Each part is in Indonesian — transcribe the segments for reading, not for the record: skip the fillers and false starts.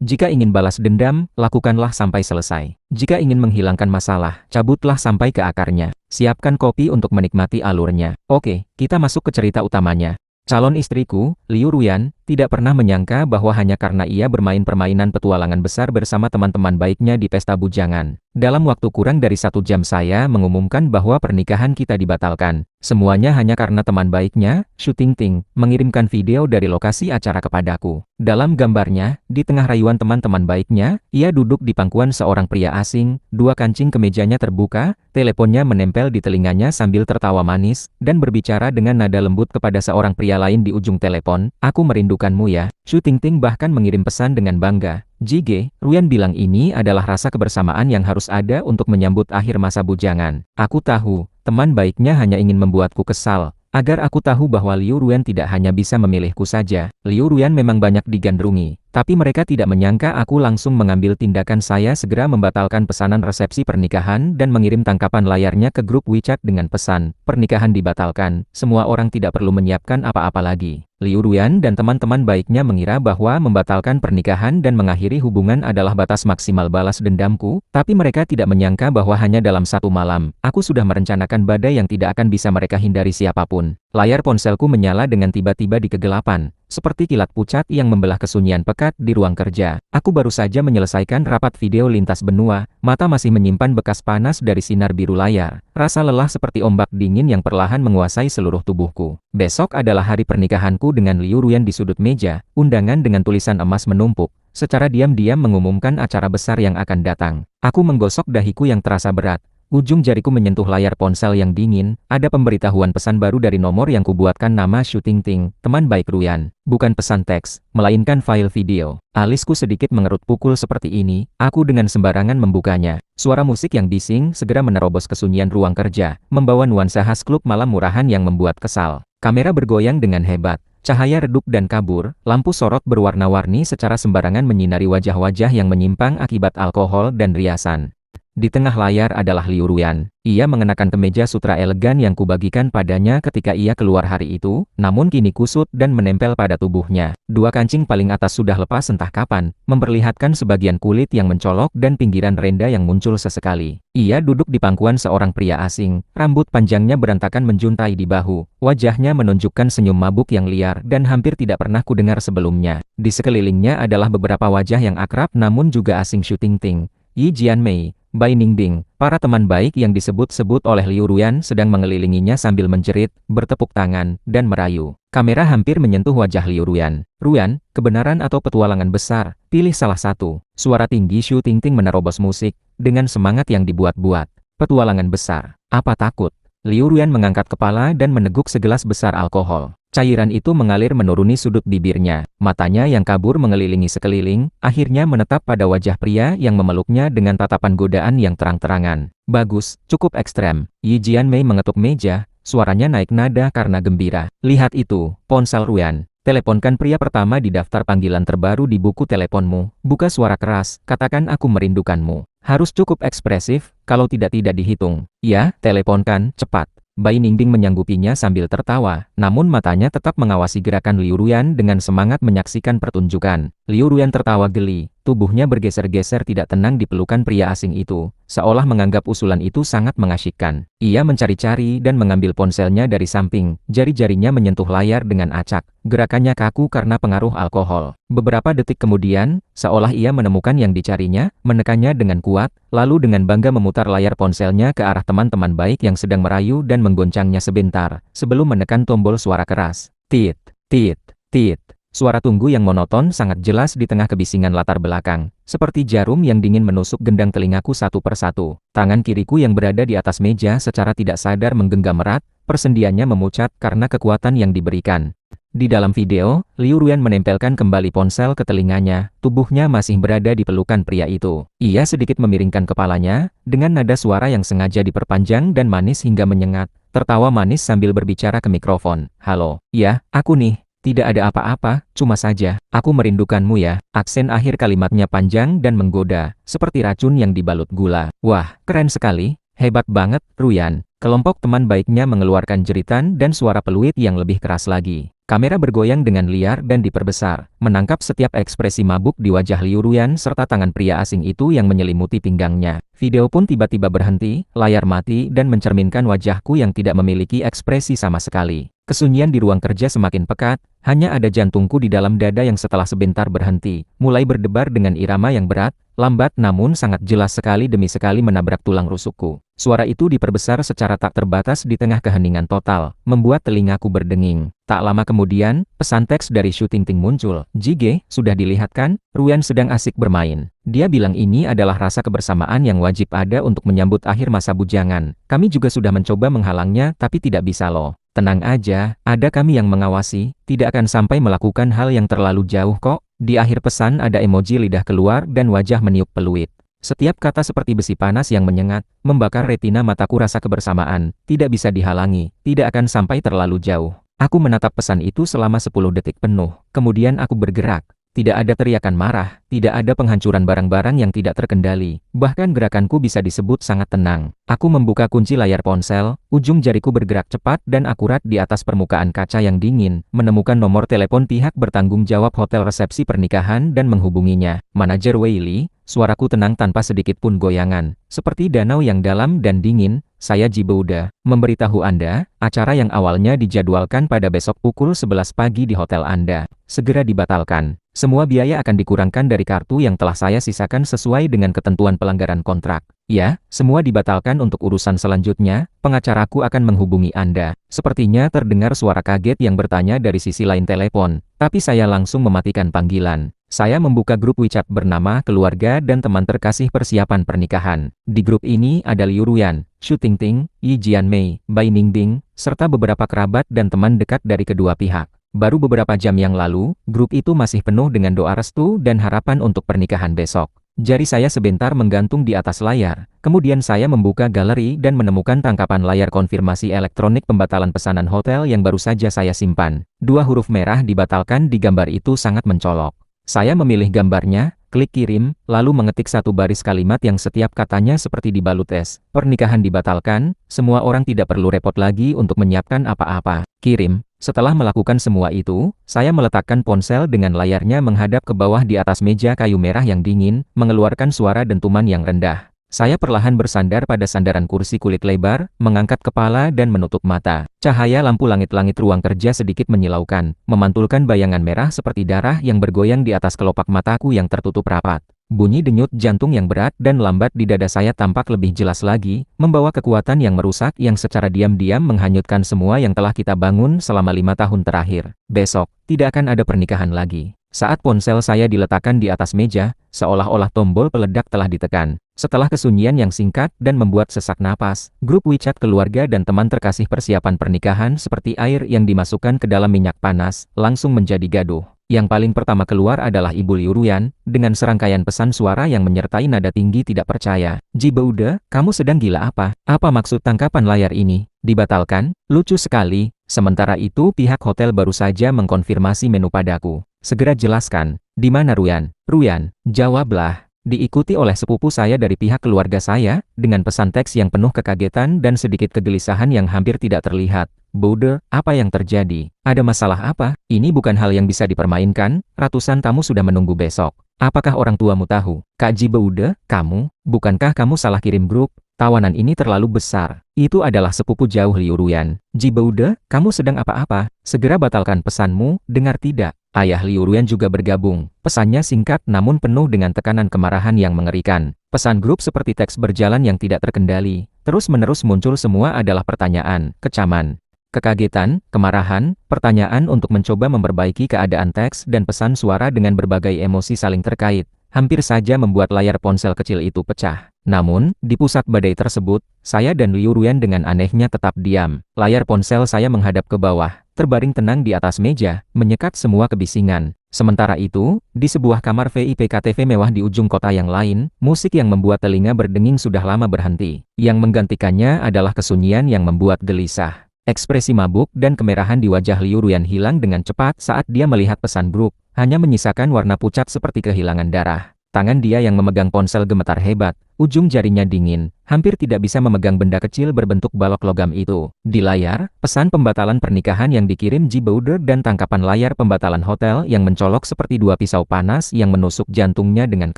Jika ingin balas dendam, lakukanlah sampai selesai. Jika ingin menghilangkan masalah, cabutlah sampai ke akarnya. Siapkan kopi untuk menikmati alurnya. Oke, kita masuk ke cerita utamanya. Calon istriku, Liu Ruyan, tidak pernah menyangka bahwa hanya karena ia bermain permainan petualangan besar bersama teman-teman baiknya di pesta bujangan. Dalam waktu kurang dari 1 jam saya mengumumkan bahwa pernikahan kita dibatalkan. Semuanya hanya karena teman baiknya, Xu Tingting, mengirimkan video dari lokasi acara kepadaku. Dalam gambarnya, di tengah rayuan teman-teman baiknya, ia duduk di pangkuan seorang pria asing, 2 kancing kemejanya terbuka, teleponnya menempel di telinganya sambil tertawa manis, dan berbicara dengan nada lembut kepada seorang pria lain di ujung telepon, "Aku merindukanmu ya." Xu Tingting bahkan mengirim pesan dengan bangga. "Jige, Ruyan bilang ini adalah rasa kebersamaan yang harus ada untuk menyambut akhir masa bujangan. Aku tahu, teman baiknya hanya ingin membuatku kesal, agar aku tahu bahwa Liu Ruyan tidak hanya bisa memilihku saja." Liu Ruyan memang banyak digandrungi, tapi mereka tidak menyangka aku langsung mengambil tindakan. Saya segera membatalkan pesanan resepsi pernikahan dan mengirim tangkapan layarnya ke grup WeChat dengan pesan, "Pernikahan dibatalkan, semua orang tidak perlu menyiapkan apa-apa lagi." Liu Ruyan dan teman-teman baiknya mengira bahwa membatalkan pernikahan dan mengakhiri hubungan adalah batas maksimal balas dendamku, tapi mereka tidak menyangka bahwa hanya dalam 1 malam, aku sudah merencanakan badai yang tidak akan bisa mereka hindari siapapun. Layar ponselku menyala dengan tiba-tiba di kegelapan, seperti kilat pucat yang membelah kesunyian pekat di ruang kerja. Aku baru saja menyelesaikan rapat video lintas benua, mata masih menyimpan bekas panas dari sinar biru layar. Rasa lelah seperti ombak dingin yang perlahan menguasai seluruh tubuhku. Besok adalah hari pernikahanku dengan Liu Ruyan. Di sudut meja, undangan dengan tulisan emas menumpuk. Secara diam-diam mengumumkan acara besar yang akan datang. Aku menggosok dahiku yang terasa berat. Ujung jariku menyentuh layar ponsel yang dingin. Ada pemberitahuan pesan baru dari nomor yang kubuatkan nama Xu Tingting, teman baik Ruyan. Bukan pesan teks, melainkan file video. Alisku sedikit mengerut. Pukul seperti ini, aku dengan sembarangan membukanya. Suara musik yang bising segera menerobos kesunyian ruang kerja, membawa nuansa khas klub malam murahan yang membuat kesal. Kamera bergoyang dengan hebat. Cahaya redup dan kabur, lampu sorot berwarna-warni secara sembarangan menyinari wajah-wajah yang menyimpang akibat alkohol dan riasan. Di tengah layar adalah Liu Ruyan. Ia mengenakan kemeja sutra elegan yang kubagikan padanya ketika ia keluar hari itu, namun kini kusut dan menempel pada tubuhnya. 2 kancing paling atas sudah lepas entah kapan, memperlihatkan sebagian kulit yang mencolok dan pinggiran renda yang muncul sesekali. Ia duduk di pangkuan seorang pria asing, rambut panjangnya berantakan menjuntai di bahu, wajahnya menunjukkan senyum mabuk yang liar dan hampir tidak pernah kudengar sebelumnya. Di sekelilingnya adalah beberapa wajah yang akrab namun juga asing. Xu Tingting, Yi Jianmei, Bai Ningbing, para teman baik yang disebut-sebut oleh Liu Ruyan sedang mengelilinginya sambil menjerit, bertepuk tangan, dan merayu. Kamera hampir menyentuh wajah Liu Ruyan. "Ruyan, kebenaran atau petualangan besar? Pilih salah satu." Suara tinggi Xu Tingting menerobos musik, dengan semangat yang dibuat-buat. "Petualangan besar. Apa takut?" Liu Ruyan mengangkat kepala dan meneguk segelas besar alkohol. Cairan itu mengalir menuruni sudut bibirnya, matanya yang kabur mengelilingi sekeliling, akhirnya menetap pada wajah pria yang memeluknya dengan tatapan godaan yang terang-terangan. "Bagus, cukup ekstrem." Yi Jianmei mengetuk meja, suaranya naik nada karena gembira. "Lihat itu, ponsel Ruyan. Teleponkan pria pertama di daftar panggilan terbaru di buku teleponmu. Buka suara keras, katakan aku merindukanmu. Harus cukup ekspresif, kalau tidak dihitung." "Ya, teleponkan, cepat." Bai Ningbing menyanggupinya sambil tertawa, namun matanya tetap mengawasi gerakan Liu Ruyan dengan semangat menyaksikan pertunjukan. Liu Ruyan tertawa geli, tubuhnya bergeser-geser tidak tenang di pelukan pria asing itu, seolah menganggap usulan itu sangat mengasyikkan. Ia mencari-cari dan mengambil ponselnya dari samping, jari-jarinya menyentuh layar dengan acak, gerakannya kaku karena pengaruh alkohol. Beberapa detik kemudian, seolah ia menemukan yang dicarinya, menekannya dengan kuat, lalu dengan bangga memutar layar ponselnya ke arah teman-teman baik yang sedang merayu dan menggoncangnya sebentar, sebelum menekan tombol suara keras. Tit, tit, tit. Suara tunggu yang monoton sangat jelas di tengah kebisingan latar belakang, seperti jarum yang dingin menusuk gendang telingaku satu persatu. Tangan kiriku yang berada di atas meja secara tidak sadar menggenggam erat, persendiannya memucat karena kekuatan yang diberikan. Di dalam video, Liu Ruyan menempelkan kembali ponsel ke telinganya, tubuhnya masih berada di pelukan pria itu. Ia sedikit memiringkan kepalanya, dengan nada suara yang sengaja diperpanjang dan manis hingga menyengat, tertawa manis sambil berbicara ke mikrofon. "Halo, ya, aku nih. Tidak ada apa-apa, cuma saja, aku merindukanmu ya." Aksen akhir kalimatnya panjang dan menggoda, seperti racun yang dibalut gula. "Wah, keren sekali, hebat banget, Ruyan. Kelompok teman baiknya mengeluarkan jeritan dan suara peluit yang lebih keras lagi. Kamera bergoyang dengan liar dan diperbesar, menangkap setiap ekspresi mabuk di wajah Liu Ruyan serta tangan pria asing itu yang menyelimuti pinggangnya. Video pun tiba-tiba berhenti, layar mati dan mencerminkan wajahku yang tidak memiliki ekspresi sama sekali. Kesunyian di ruang kerja semakin pekat, hanya ada jantungku di dalam dada yang setelah sebentar berhenti, mulai berdebar dengan irama yang berat, lambat namun sangat jelas sekali demi sekali menabrak tulang rusukku. Suara itu diperbesar secara tak terbatas di tengah keheningan total, membuat telingaku berdenging. Tak lama kemudian, pesan teks dari Shu Tingting muncul. "Jige, sudah dilihat kan? Ruyan sedang asik bermain." Dia bilang ini adalah rasa kebersamaan yang wajib ada untuk menyambut akhir masa bujangan. Kami juga sudah mencoba menghalangnya tapi tidak bisa loh. Tenang aja, ada kami yang mengawasi, tidak akan sampai melakukan hal yang terlalu jauh kok. Di akhir pesan ada emoji lidah keluar dan wajah meniup peluit. Setiap kata seperti besi panas yang menyengat, membakar retina mataku rasa kebersamaan, tidak bisa dihalangi, tidak akan sampai terlalu jauh. Aku menatap pesan itu selama 10 detik penuh, kemudian aku bergerak. Tidak ada teriakan marah, tidak ada penghancuran barang-barang yang tidak terkendali, bahkan gerakanku bisa disebut sangat tenang. Aku membuka kunci layar ponsel, ujung jariku bergerak cepat dan akurat di atas permukaan kaca yang dingin, menemukan nomor telepon pihak bertanggung jawab hotel resepsi pernikahan dan menghubunginya. Manajer Wei Li, suaraku tenang tanpa sedikit pun goyangan, seperti danau yang dalam dan dingin. "Saya Jibouda, memberitahu Anda, acara yang awalnya dijadwalkan pada besok pukul 11 pagi di hotel Anda, segera dibatalkan. Semua biaya akan dikurangkan dari kartu yang telah saya sisakan sesuai dengan ketentuan pelanggaran kontrak. Ya, semua dibatalkan untuk urusan selanjutnya, pengacaraku akan menghubungi Anda." Sepertinya terdengar suara kaget yang bertanya dari sisi lain telepon, tapi saya langsung mematikan panggilan. Saya membuka grup WeChat bernama Keluarga dan Teman Terkasih Persiapan Pernikahan. Di grup ini ada Liu Ruyan, Shu Tingting, Yi Jianmei, Bai Ningbing, serta beberapa kerabat dan teman dekat dari kedua pihak. Baru beberapa jam yang lalu, grup itu masih penuh dengan doa restu dan harapan untuk pernikahan besok. Jari saya sebentar menggantung di atas layar, kemudian saya membuka galeri dan menemukan tangkapan layar konfirmasi elektronik pembatalan pesanan hotel yang baru saja saya simpan. 2 huruf merah dibatalkan di gambar itu sangat mencolok. Saya memilih gambarnya, klik kirim, lalu mengetik satu baris kalimat yang setiap katanya seperti dibalut es. "Pernikahan dibatalkan, semua orang tidak perlu repot lagi untuk menyiapkan apa-apa. Kirim." Setelah melakukan semua itu, saya meletakkan ponsel dengan layarnya menghadap ke bawah di atas meja kayu merah yang dingin, mengeluarkan suara dentuman yang rendah. Saya perlahan bersandar pada sandaran kursi kulit lebar, mengangkat kepala dan menutup mata. Cahaya lampu langit-langit ruang kerja sedikit menyilaukan, memantulkan bayangan merah seperti darah yang bergoyang di atas kelopak mataku yang tertutup rapat. Bunyi denyut jantung yang berat dan lambat di dada saya tampak lebih jelas lagi, membawa kekuatan yang merusak yang secara diam-diam menghanyutkan semua yang telah kita bangun selama 5 tahun terakhir. Besok, tidak akan ada pernikahan lagi. Saat ponsel saya diletakkan di atas meja, seolah-olah tombol peledak telah ditekan. Setelah kesunyian yang singkat dan membuat sesak napas, grup WeChat Keluarga dan Teman Terkasih Persiapan Pernikahan seperti air yang dimasukkan ke dalam minyak panas, langsung menjadi gaduh. Yang paling pertama keluar adalah Ibu Liu Ruyan, dengan serangkaian pesan suara yang menyertai nada tinggi tidak percaya. "Jibouda, kamu sedang gila apa? Apa maksud tangkapan layar ini? Dibatalkan? Lucu sekali." Sementara itu pihak hotel baru saja mengkonfirmasi menu padaku. "Segera jelaskan, di mana Ruyan?" "Ruyan, jawablah." Diikuti oleh sepupu saya dari pihak keluarga saya, dengan pesan teks yang penuh kekagetan dan sedikit kegelisahan yang hampir tidak terlihat. "Bouda, apa yang terjadi? Ada masalah apa? Ini bukan hal yang bisa dipermainkan, ratusan tamu sudah menunggu besok. Apakah orang tuamu tahu?" "Kak Jibouda, kamu, bukankah kamu salah kirim grup? Tawanan ini terlalu besar." Itu adalah sepupu jauh Liu Ruyan. "Jibouda, kamu sedang apa-apa? Segera batalkan pesanmu, dengar tidak?" Ayah Liu Ruyan juga bergabung. Pesannya singkat namun penuh dengan tekanan kemarahan yang mengerikan. Pesan grup seperti teks berjalan yang tidak terkendali. Terus-menerus muncul semua adalah pertanyaan, kecaman, kekagetan, kemarahan, pertanyaan untuk mencoba memperbaiki keadaan teks dan pesan suara dengan berbagai emosi saling terkait. Hampir saja membuat layar ponsel kecil itu pecah. Namun, di pusat badai tersebut, saya dan Liu Ruyan dengan anehnya tetap diam. Layar ponsel saya menghadap ke bawah, terbaring tenang di atas meja, menyekat semua kebisingan. Sementara itu, di sebuah kamar VIP KTV mewah di ujung kota yang lain, musik yang membuat telinga berdenging sudah lama berhenti. Yang menggantikannya adalah kesunyian yang membuat gelisah. Ekspresi mabuk dan kemerahan di wajah Liu Ruyan hilang dengan cepat saat dia melihat pesan grup, hanya menyisakan warna pucat seperti kehilangan darah. Tangan dia yang memegang ponsel gemetar hebat, ujung jarinya dingin, hampir tidak bisa memegang benda kecil berbentuk balok logam itu. Di layar, pesan pembatalan pernikahan yang dikirim Ji Boude dan tangkapan layar pembatalan hotel yang mencolok seperti dua pisau panas yang menusuk jantungnya dengan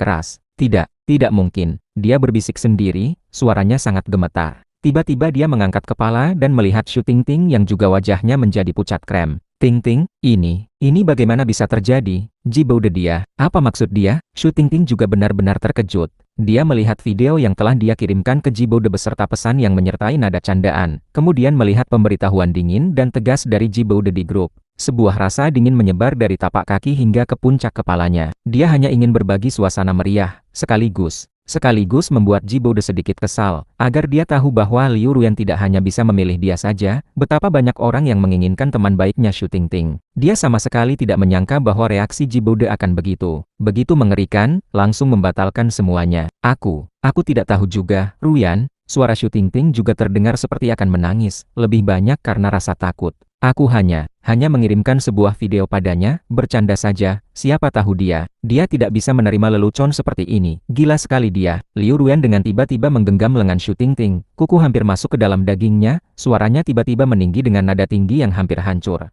keras. Tidak, tidak mungkin. Dia berbisik sendiri, suaranya sangat gemetar. Tiba-tiba dia mengangkat kepala dan melihat Shu Tingting yang juga wajahnya menjadi pucat krem. Ting, ini bagaimana bisa terjadi? Ji Boude dia, apa maksud dia? Shu Tingting juga benar-benar terkejut. Dia melihat video yang telah dia kirimkan ke Ji Boude beserta pesan yang menyertai nada candaan. Kemudian melihat pemberitahuan dingin dan tegas dari Ji Boude di grup. Sebuah rasa dingin menyebar dari tapak kaki hingga ke puncak kepalanya. Dia hanya ingin berbagi suasana meriah, sekaligus membuat Ji Boude sedikit kesal, agar dia tahu bahwa Liu Ruyan tidak hanya bisa memilih dia saja, betapa banyak orang yang menginginkan teman baiknya Shu Tingting. Dia sama sekali tidak menyangka bahwa reaksi Ji Boude akan begitu mengerikan, langsung membatalkan semuanya. Aku tidak tahu juga, Ruyan. Suara Shu Tingting juga terdengar seperti akan menangis, lebih banyak karena rasa takut. Aku hanya mengirimkan sebuah video padanya, bercanda saja, siapa tahu dia tidak bisa menerima lelucon seperti ini. Gila sekali dia. Liu Ruyan dengan tiba-tiba menggenggam lengan Shu Tingting, kuku hampir masuk ke dalam dagingnya, suaranya tiba-tiba meninggi dengan nada tinggi yang hampir hancur.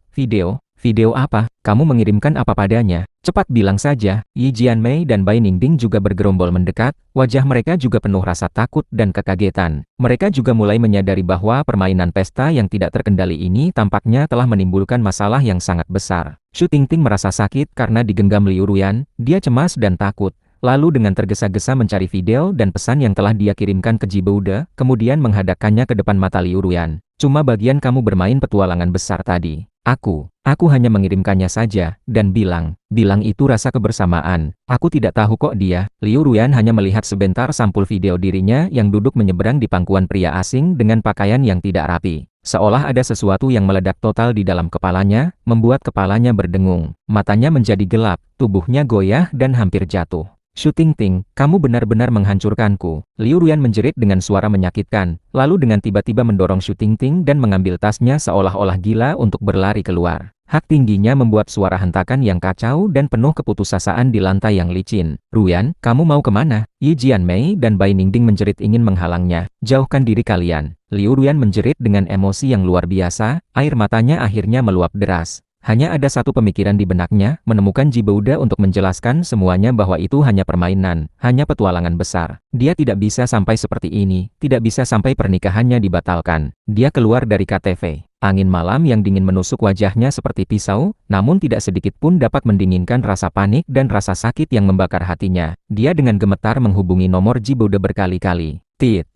Video apa? Kamu mengirimkan apa padanya? Cepat bilang saja. Yi Jianmei dan Bai Ningding juga bergerombol mendekat, wajah mereka juga penuh rasa takut dan kekagetan. Mereka juga mulai menyadari bahwa permainan pesta yang tidak terkendali ini tampaknya telah menimbulkan masalah yang sangat besar. Shu Tingting merasa sakit karena digenggam Liu Ruyan, dia cemas dan takut. Lalu dengan tergesa-gesa mencari video dan pesan yang telah dia kirimkan ke Ji Boude, kemudian menghadapkannya ke depan mata Liu Ruyan. Cuma bagian kamu bermain petualangan besar tadi. Aku hanya mengirimkannya saja, dan bilang itu rasa kebersamaan. Aku tidak tahu kok dia. Liu Ruyan hanya melihat sebentar sampul video dirinya yang duduk menyeberang di pangkuan pria asing dengan pakaian yang tidak rapi. Seolah ada sesuatu yang meledak total di dalam kepalanya, membuat kepalanya berdengung. Matanya menjadi gelap, tubuhnya goyah dan hampir jatuh. Shu Tingting, kamu benar-benar menghancurkanku. Liu Ruyan menjerit dengan suara menyakitkan, lalu dengan tiba-tiba mendorong Shu Tingting dan mengambil tasnya seolah-olah gila untuk berlari keluar. Hak tingginya membuat suara hentakan yang kacau dan penuh keputusasaan di lantai yang licin. Ruyan, kamu mau kemana? Yi Jianmei dan Bai Ningding menjerit ingin menghalangnya. Jauhkan diri kalian. Liu Ruyan menjerit dengan emosi yang luar biasa, air matanya akhirnya meluap deras. Hanya ada satu pemikiran di benaknya, menemukan Ji Boude untuk menjelaskan semuanya bahwa itu hanya permainan, hanya petualangan besar. Dia tidak bisa sampai seperti ini, tidak bisa sampai pernikahannya dibatalkan. Dia keluar dari KTV. Angin malam yang dingin menusuk wajahnya seperti pisau, namun tidak sedikit pun dapat mendinginkan rasa panik dan rasa sakit yang membakar hatinya. Dia dengan gemetar menghubungi nomor Ji Boude berkali-kali. Tit.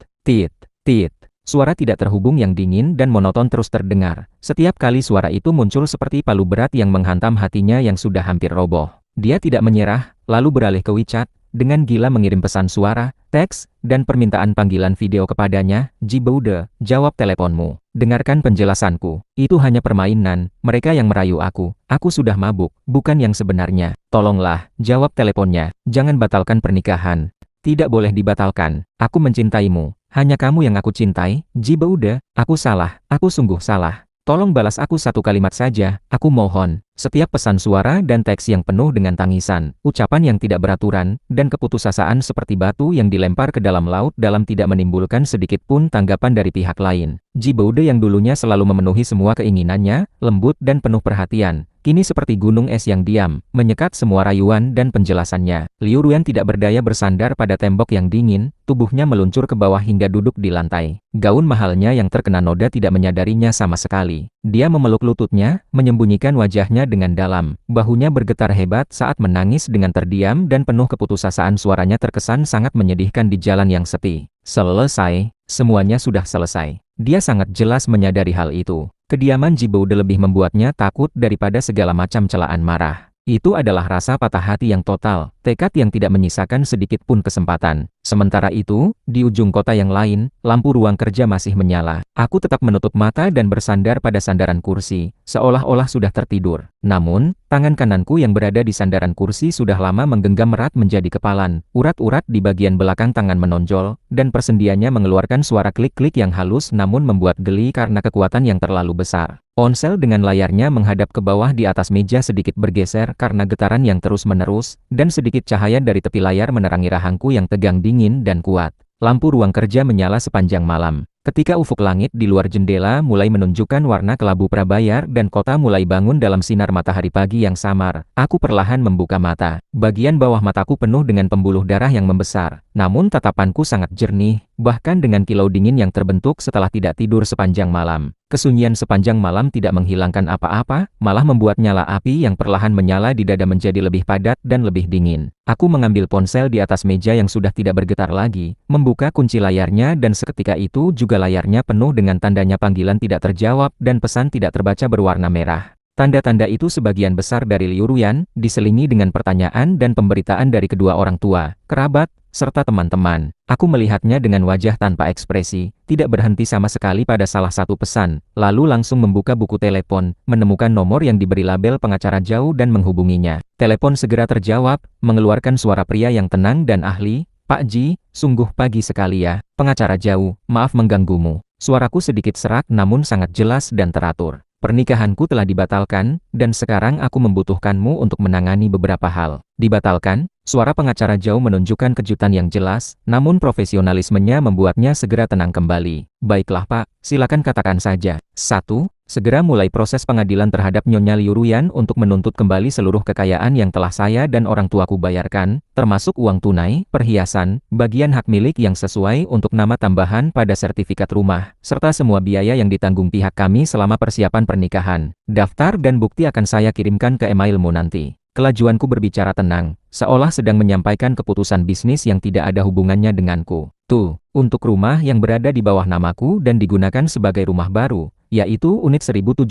Suara tidak terhubung yang dingin dan monoton terus terdengar. Setiap kali suara itu muncul seperti palu berat yang menghantam hatinya yang sudah hampir roboh. Dia tidak menyerah, lalu beralih ke WeChat, dengan gila mengirim pesan suara, teks, dan permintaan panggilan video kepadanya. Ji Boude, jawab teleponmu. Dengarkan penjelasanku. Itu hanya permainan, mereka yang merayu aku. Aku sudah mabuk, bukan yang sebenarnya. Tolonglah, jawab teleponnya. Jangan batalkan pernikahan. Tidak boleh dibatalkan. Aku mencintaimu. Hanya kamu yang aku cintai. Ji Boude, aku salah. Aku sungguh salah. Tolong balas aku satu kalimat saja. Aku mohon. Setiap pesan suara dan teks yang penuh dengan tangisan, ucapan yang tidak beraturan, dan keputusasaan seperti batu yang dilempar ke dalam laut dalam tidak menimbulkan sedikit pun tanggapan dari pihak lain. Ji Boude yang dulunya selalu memenuhi semua keinginannya, lembut dan penuh perhatian, kini seperti gunung es yang diam, menyekat semua rayuan dan penjelasannya. Liu Ruyan tidak berdaya bersandar pada tembok yang dingin, tubuhnya meluncur ke bawah hingga duduk di lantai. Gaun mahalnya yang terkena noda tidak menyadarinya sama sekali. Dia memeluk lututnya, menyembunyikan wajahnya dengan dalam. Bahunya bergetar hebat saat menangis dengan terdiam dan penuh keputusasaan. Suaranya terkesan sangat menyedihkan di jalan yang sepi. Selesai, semuanya sudah selesai. Dia sangat jelas menyadari hal itu. Kediaman Ji Boude lebih membuatnya takut daripada segala macam celaan marah. Itu adalah rasa patah hati yang total, tekad yang tidak menyisakan sedikit pun kesempatan. Sementara itu, di ujung kota yang lain, lampu ruang kerja masih menyala. Aku tetap menutup mata dan bersandar pada sandaran kursi, seolah-olah sudah tertidur. Namun, tangan kananku yang berada di sandaran kursi sudah lama menggenggam erat menjadi kepalan, urat-urat di bagian belakang tangan menonjol, dan persendiannya mengeluarkan suara klik-klik yang halus namun membuat geli karena kekuatan yang terlalu besar. Ponsel dengan layarnya menghadap ke bawah di atas meja sedikit bergeser karena getaran yang terus-menerus, dan sedikit cahaya dari tepi layar menerangi rahangku yang tegang dingin dan kuat. Lampu ruang kerja menyala sepanjang malam. Ketika ufuk langit di luar jendela mulai menunjukkan warna kelabu prabayar dan kota mulai bangun dalam sinar matahari pagi yang samar, aku perlahan membuka mata. Bagian bawah mataku penuh dengan pembuluh darah yang membesar, namun tatapanku sangat jernih, bahkan dengan kilau dingin yang terbentuk setelah tidak tidur sepanjang malam. Kesunyian sepanjang malam tidak menghilangkan apa-apa, malah membuat nyala api yang perlahan menyala di dada menjadi lebih padat dan lebih dingin. Aku mengambil ponsel di atas meja yang sudah tidak bergetar lagi, membuka kunci layarnya dan seketika itu juga layarnya penuh dengan tandanya panggilan tidak terjawab dan pesan tidak terbaca berwarna merah. Tanda-tanda itu sebagian besar dari Liu Ruyan, diselingi dengan pertanyaan dan pemberitaan dari kedua orang tua, kerabat, serta teman-teman. Aku melihatnya dengan wajah tanpa ekspresi, tidak berhenti sama sekali pada salah satu pesan, lalu langsung membuka buku telepon, menemukan nomor yang diberi label pengacara jauh dan menghubunginya. Telepon segera terjawab, mengeluarkan suara pria yang tenang dan ahli. Pak Ji, sungguh pagi sekali ya, pengacara jauh, maaf mengganggumu. Suaraku sedikit serak namun sangat jelas dan teratur. Pernikahanku telah dibatalkan, dan sekarang aku membutuhkanmu untuk menangani beberapa hal. Dibatalkan? Suara pengacara jauh menunjukkan kejutan yang jelas, namun profesionalismenya membuatnya segera tenang kembali. Baiklah Pak, silakan katakan saja. 1. Segera mulai proses pengadilan terhadap Nyonya Liu Ruyan untuk menuntut kembali seluruh kekayaan yang telah saya dan orang tuaku bayarkan, termasuk uang tunai, perhiasan, bagian hak milik yang sesuai untuk nama tambahan pada sertifikat rumah, serta semua biaya yang ditanggung pihak kami selama persiapan pernikahan. Daftar dan bukti akan saya kirimkan ke emailmu nanti. Kelajuanku berbicara tenang, seolah sedang menyampaikan keputusan bisnis yang tidak ada hubungannya denganku. Tuh, untuk rumah yang berada di bawah namaku dan digunakan sebagai rumah baru, yaitu unit 1701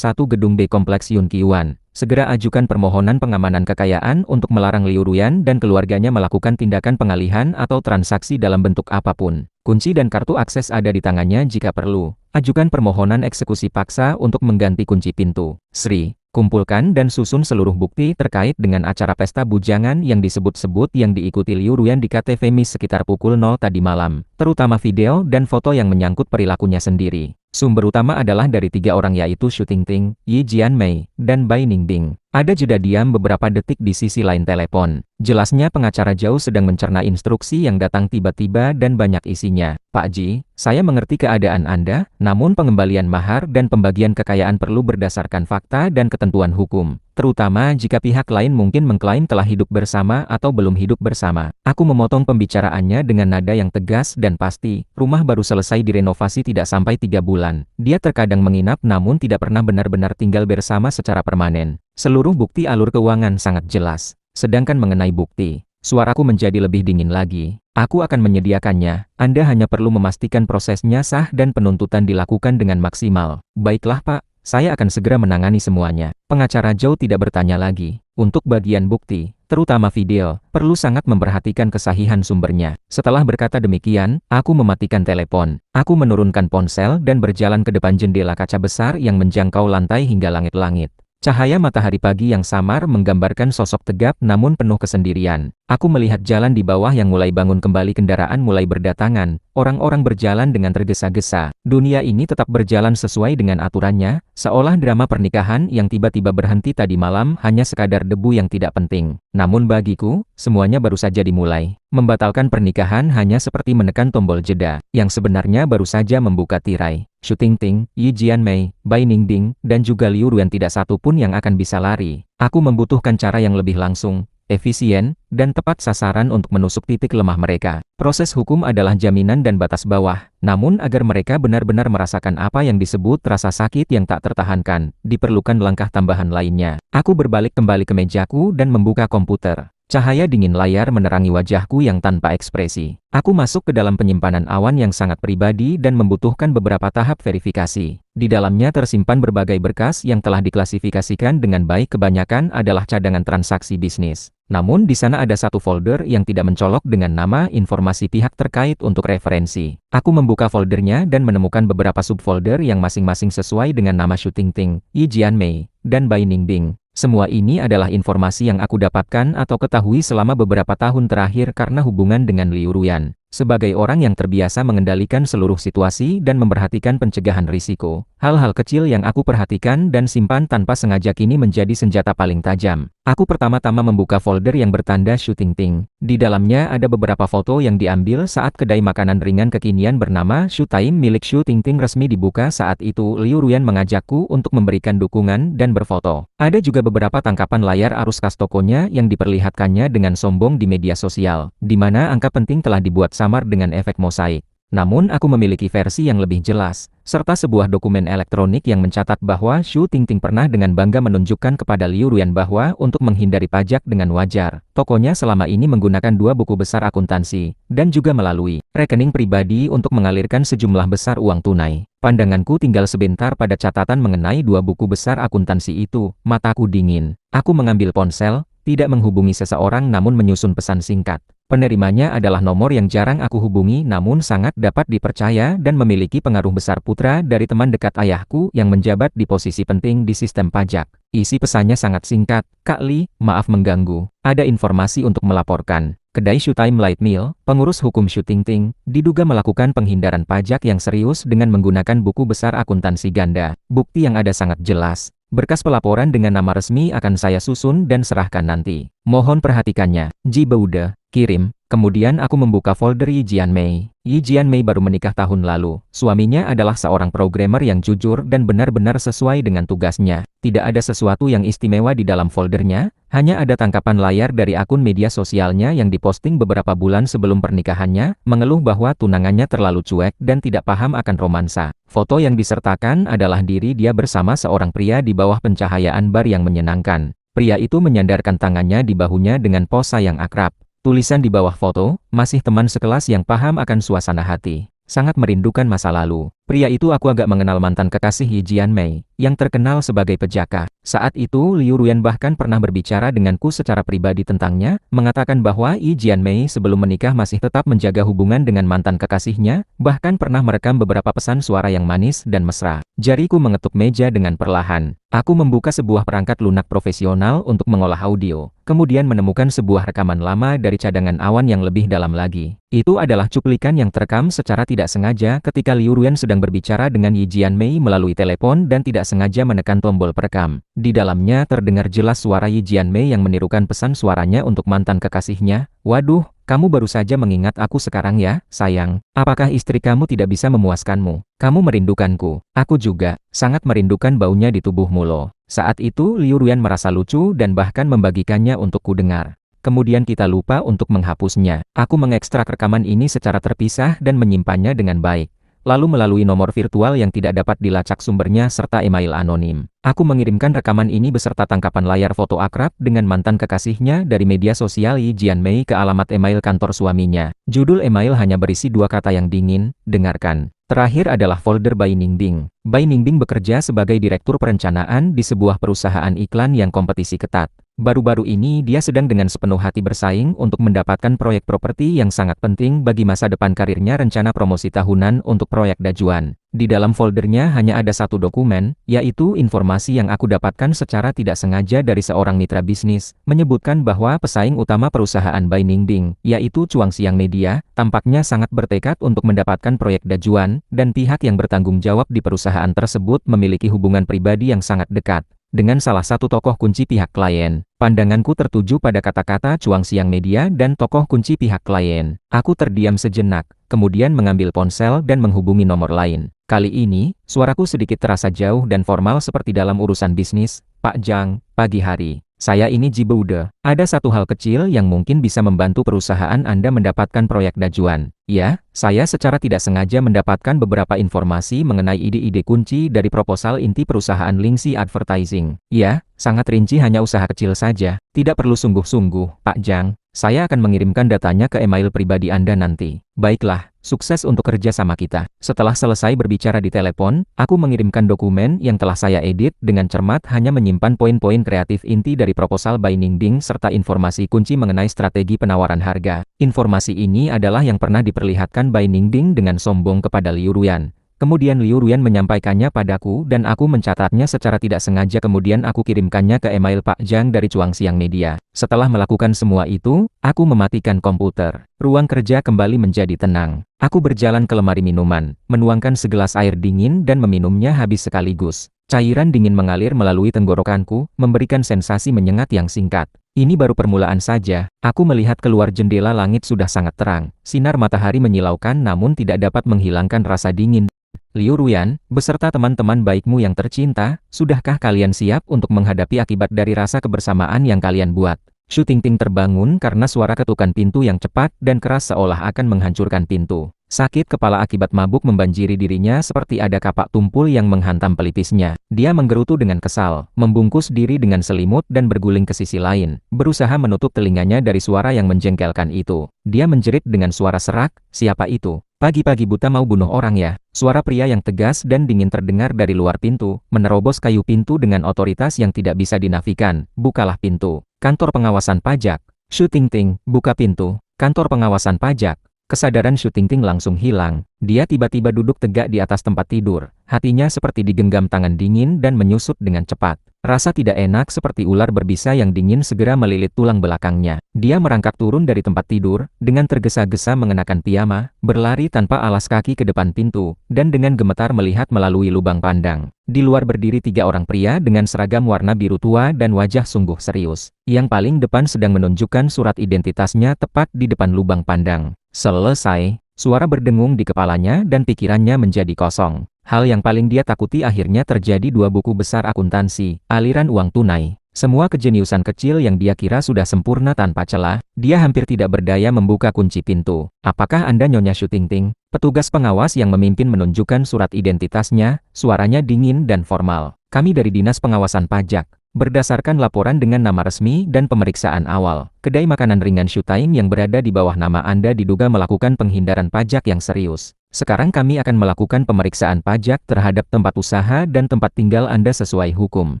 Gedung B Kompleks Yun Qiuan. Segera ajukan permohonan pengamanan kekayaan untuk melarang Liu Ruyan dan keluarganya melakukan tindakan pengalihan atau transaksi dalam bentuk apapun. Kunci dan kartu akses ada di tangannya jika perlu. Ajukan permohonan eksekusi paksa untuk mengganti kunci pintu. Sri, kumpulkan dan susun seluruh bukti terkait dengan acara pesta bujangan yang disebut-sebut yang diikuti Liu Ruyan di KTV Miss sekitar pukul 0 tadi malam, terutama video dan foto yang menyangkut perilakunya sendiri. Sumber utama adalah dari 3 orang yaitu Xu Tingting, Yi Jianmei, dan Bai Ningbing. Ada jeda diam beberapa detik di sisi lain telepon. Jelasnya pengacara jauh sedang mencerna instruksi yang datang tiba-tiba dan banyak isinya. Pak Ji, saya mengerti keadaan Anda, namun pengembalian mahar dan pembagian kekayaan perlu berdasarkan fakta dan ketentuan hukum. Terutama jika pihak lain mungkin mengklaim telah hidup bersama atau belum hidup bersama. Aku memotong pembicaraannya dengan nada yang tegas dan pasti. Rumah baru selesai direnovasi tidak sampai 3 bulan. Dia terkadang menginap namun tidak pernah benar-benar tinggal bersama secara permanen. Seluruh bukti alur keuangan sangat jelas. Sedangkan mengenai bukti, suaraku menjadi lebih dingin lagi. Aku akan menyediakannya, Anda hanya perlu memastikan prosesnya sah dan penuntutan dilakukan dengan maksimal. Baiklah Pak, saya akan segera menangani semuanya. Pengacara Zhou tidak bertanya lagi. Untuk bagian bukti, terutama video, perlu sangat memperhatikan kesahihan sumbernya. Setelah berkata demikian, aku mematikan telepon. Aku menurunkan ponsel dan berjalan ke depan jendela kaca besar yang menjangkau lantai hingga langit-langit. Cahaya matahari pagi yang samar menggambarkan sosok tegap namun penuh kesendirian. Aku melihat jalan di bawah yang mulai bangun kembali, kendaraan mulai berdatangan, orang-orang berjalan dengan tergesa-gesa. Dunia ini tetap berjalan sesuai dengan aturannya, seolah drama pernikahan yang tiba-tiba berhenti tadi malam hanya sekadar debu yang tidak penting. Namun bagiku, semuanya baru saja dimulai. Membatalkan pernikahan hanya seperti menekan tombol jeda, yang sebenarnya baru saja membuka tirai. Xu Tingting, Yi Jianmei, Bai Ningbing, dan juga Liu Ruyan tidak satu pun yang akan bisa lari. Aku membutuhkan cara yang lebih langsung, efisien, dan tepat sasaran untuk menusuk titik lemah mereka. Proses hukum adalah jaminan dan batas bawah, namun agar mereka benar-benar merasakan apa yang disebut rasa sakit yang tak tertahankan, diperlukan langkah tambahan lainnya. Aku berbalik kembali ke mejaku dan membuka komputer. Cahaya dingin layar menerangi wajahku yang tanpa ekspresi. Aku masuk ke dalam penyimpanan awan yang sangat pribadi dan membutuhkan beberapa tahap verifikasi. Di dalamnya tersimpan berbagai berkas yang telah diklasifikasikan dengan baik, kebanyakan adalah cadangan transaksi bisnis. Namun di sana ada satu folder yang tidak mencolok dengan nama informasi pihak terkait untuk referensi. Aku membuka foldernya dan menemukan beberapa subfolder yang masing-masing sesuai dengan nama Xu Tingting, Yi Jianmei, dan Bai Ningbing. Semua ini adalah informasi yang aku dapatkan atau ketahui selama beberapa tahun terakhir karena hubungan dengan Liu Ruyan. Sebagai orang yang terbiasa mengendalikan seluruh situasi dan memperhatikan pencegahan risiko, hal-hal kecil yang aku perhatikan dan simpan tanpa sengaja kini menjadi senjata paling tajam. Aku pertama-tama membuka folder yang bertanda Shooting Ting. Di dalamnya ada beberapa foto yang diambil saat kedai makanan ringan kekinian bernama Showtime milik Shooting Ting resmi dibuka saat itu Liu Ruyan mengajakku untuk memberikan dukungan dan berfoto. Ada juga beberapa tangkapan layar arus kas tokonya yang diperlihatkannya dengan sombong di media sosial, di mana angka penting telah dibuat samar dengan efek mosaik. Namun aku memiliki versi yang lebih jelas, serta sebuah dokumen elektronik yang mencatat bahwa Xu Tingting pernah dengan bangga menunjukkan kepada Liu Ruyan bahwa untuk menghindari pajak dengan wajar, tokonya selama ini menggunakan 2 buku besar akuntansi, dan juga melalui rekening pribadi untuk mengalirkan sejumlah besar uang tunai. Pandanganku tinggal sebentar pada catatan mengenai 2 buku besar akuntansi itu, mataku dingin. Aku mengambil ponsel, tidak menghubungi seseorang namun menyusun pesan singkat. Penerimanya adalah nomor yang jarang aku hubungi namun sangat dapat dipercaya dan memiliki pengaruh besar putra dari teman dekat ayahku yang menjabat di posisi penting di sistem pajak. Isi pesannya sangat singkat, "Kak Li, maaf mengganggu. Ada informasi untuk melaporkan. Kedai Showtime Light Mill, pengurus hukum Shooting Ting, diduga melakukan penghindaran pajak yang serius dengan menggunakan buku besar akuntansi ganda. Bukti yang ada sangat jelas. Berkas pelaporan dengan nama resmi akan saya susun dan serahkan nanti. Mohon perhatikannya, Ji Beude." Kirim. Kemudian aku membuka folder Yi Jianmei. Yi Jianmei baru menikah tahun lalu. Suaminya adalah seorang programmer yang jujur dan benar-benar sesuai dengan tugasnya. Tidak ada sesuatu yang istimewa di dalam foldernya, hanya ada tangkapan layar dari akun media sosialnya yang diposting beberapa bulan sebelum pernikahannya, mengeluh bahwa tunangannya terlalu cuek dan tidak paham akan romansa. Foto yang disertakan adalah diri dia bersama seorang pria di bawah pencahayaan bar yang menyenangkan. Pria itu menyandarkan tangannya di bahunya dengan pose yang akrab. Tulisan di bawah foto, masih teman sekelas yang paham akan suasana hati. Sangat merindukan masa lalu. Pria itu aku agak mengenal mantan kekasih Yi Jianmei, yang terkenal sebagai pejaka. Saat itu Liu Ruyan bahkan pernah berbicara denganku secara pribadi tentangnya, mengatakan bahwa Yi Jianmei sebelum menikah masih tetap menjaga hubungan dengan mantan kekasihnya, bahkan pernah merekam beberapa pesan suara yang manis dan mesra. Jariku mengetuk meja dengan perlahan. Aku membuka sebuah perangkat lunak profesional untuk mengolah audio, kemudian menemukan sebuah rekaman lama dari cadangan awan yang lebih dalam lagi. Itu adalah cuplikan yang terekam secara tidak sengaja ketika Liu Ruyan sedang berbicara dengan Yi Jianmei melalui telepon dan tidak sengaja menekan tombol perekam. Di dalamnya terdengar jelas suara Yi Jianmei yang menirukan pesan suaranya untuk mantan kekasihnya. "Waduh, kamu baru saja mengingat aku sekarang ya, sayang. Apakah istri kamu tidak bisa memuaskanmu? Kamu merindukanku. Aku juga, sangat merindukan baunya di tubuhmu loh." Saat itu Liu Ruyan merasa lucu dan bahkan membagikannya untukku dengar. Kemudian kita lupa untuk menghapusnya. Aku mengekstrak rekaman ini secara terpisah dan menyimpannya dengan baik. Lalu melalui nomor virtual yang tidak dapat dilacak sumbernya serta email anonim. Aku mengirimkan rekaman ini beserta tangkapan layar foto akrab dengan mantan kekasihnya dari media sosial Yi Jianmei ke alamat email kantor suaminya. Judul email hanya berisi 2 kata yang dingin, "Dengarkan." Terakhir adalah folder Bai Ningbing. Bai Ningbing bekerja sebagai direktur perencanaan di sebuah perusahaan iklan yang kompetisi ketat. Baru-baru ini dia sedang dengan sepenuh hati bersaing untuk mendapatkan proyek properti yang sangat penting bagi masa depan karirnya, rencana promosi tahunan untuk proyek Dajuan. Di dalam foldernya hanya ada 1 dokumen, yaitu informasi yang aku dapatkan secara tidak sengaja dari seorang mitra bisnis, menyebutkan bahwa pesaing utama perusahaan Bai Ningbing, yaitu Chuang Xiang Media, tampaknya sangat bertekad untuk mendapatkan proyek Dajuan, dan pihak yang bertanggung jawab di perusahaan tersebut memiliki hubungan pribadi yang sangat dekat dengan salah satu tokoh kunci pihak klien. Pandanganku tertuju pada kata-kata Chuang Xiang Media dan tokoh kunci pihak klien. Aku terdiam sejenak, kemudian mengambil ponsel dan menghubungi nomor lain. Kali ini, suaraku sedikit terasa jauh dan formal seperti dalam urusan bisnis. "Pak Zhang, pagi hari. Saya ini Ji Beude. Ada satu hal kecil yang mungkin bisa membantu perusahaan Anda mendapatkan proyek Dajuan." Ya, saya secara tidak sengaja mendapatkan beberapa informasi mengenai ide-ide kunci dari proposal inti perusahaan Lingxi Advertising. Ya, sangat rinci, hanya usaha kecil saja. Tidak perlu sungguh-sungguh, Pak Zhang. Saya akan mengirimkan datanya ke email pribadi Anda nanti. Baiklah, sukses untuk kerja sama kita. Setelah selesai berbicara di telepon, aku mengirimkan dokumen yang telah saya edit dengan cermat, hanya menyimpan poin-poin kreatif inti dari proposal Bai Ningbing serta informasi kunci mengenai strategi penawaran harga. Informasi ini adalah yang pernah diperlihatkan Bai Ningbing dengan sombong kepada Liu Ruyan. Kemudian Liu Ruyan menyampaikannya padaku dan aku mencatatnya secara tidak sengaja, kemudian aku kirimkannya ke email Pak Zhang dari Chuangxiang Media. Setelah melakukan semua itu, aku mematikan komputer. Ruang kerja kembali menjadi tenang. Aku berjalan ke lemari minuman, menuangkan segelas air dingin dan meminumnya habis sekaligus. Cairan dingin mengalir melalui tenggorokanku, memberikan sensasi menyengat yang singkat. Ini baru permulaan saja. Aku melihat keluar jendela, langit sudah sangat terang. Sinar matahari menyilaukan namun tidak dapat menghilangkan rasa dingin. Liu Ruyan, beserta teman-teman baikmu yang tercinta, sudahkah kalian siap untuk menghadapi akibat dari rasa kebersamaan yang kalian buat? Shu Tingting terbangun karena suara ketukan pintu yang cepat dan keras seolah akan menghancurkan pintu. Sakit kepala akibat mabuk membanjiri dirinya seperti ada kapak tumpul yang menghantam pelipisnya. Dia menggerutu dengan kesal, membungkus diri dengan selimut dan berguling ke sisi lain, berusaha menutup telinganya dari suara yang menjengkelkan itu. Dia menjerit dengan suara serak, "Siapa itu? Pagi-pagi buta mau bunuh orang ya?" Suara pria yang tegas dan dingin terdengar dari luar pintu, menerobos kayu pintu dengan otoritas yang tidak bisa dinafikan. "Bukalah pintu. Kantor pengawasan pajak." Shu Tingting, buka pintu. Kantor pengawasan pajak. Kesadaran Shu Tingting langsung hilang. Dia tiba-tiba duduk tegak di atas tempat tidur. Hatinya seperti digenggam tangan dingin dan menyusut dengan cepat. Rasa tidak enak seperti ular berbisa yang dingin segera melilit tulang belakangnya. Dia merangkak turun dari tempat tidur, dengan tergesa-gesa mengenakan piyama, berlari tanpa alas kaki ke depan pintu, dan dengan gemetar melihat melalui lubang pandang. Di luar berdiri 3 orang pria dengan seragam warna biru tua dan wajah sungguh serius. Yang paling depan sedang menunjukkan surat identitasnya tepat di depan lubang pandang. Selesai, suara berdengung di kepalanya dan pikirannya menjadi kosong. Hal yang paling dia takuti akhirnya terjadi. 2 buku besar akuntansi, aliran uang tunai. Semua kejeniusan kecil yang dia kira sudah sempurna tanpa celah, dia hampir tidak berdaya membuka kunci pintu. "Apakah Anda Nyonya Shu Tingting?" Petugas pengawas yang memimpin menunjukkan surat identitasnya, suaranya dingin dan formal. "Kami dari Dinas Pengawasan Pajak. Berdasarkan laporan dengan nama resmi dan pemeriksaan awal, kedai makanan ringan Shutaim yang berada di bawah nama Anda diduga melakukan penghindaran pajak yang serius. Sekarang kami akan melakukan pemeriksaan pajak terhadap tempat usaha dan tempat tinggal Anda sesuai hukum.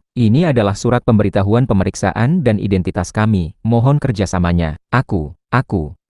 Ini adalah surat pemberitahuan pemeriksaan dan identitas kami. Mohon kerjasamanya." Aku.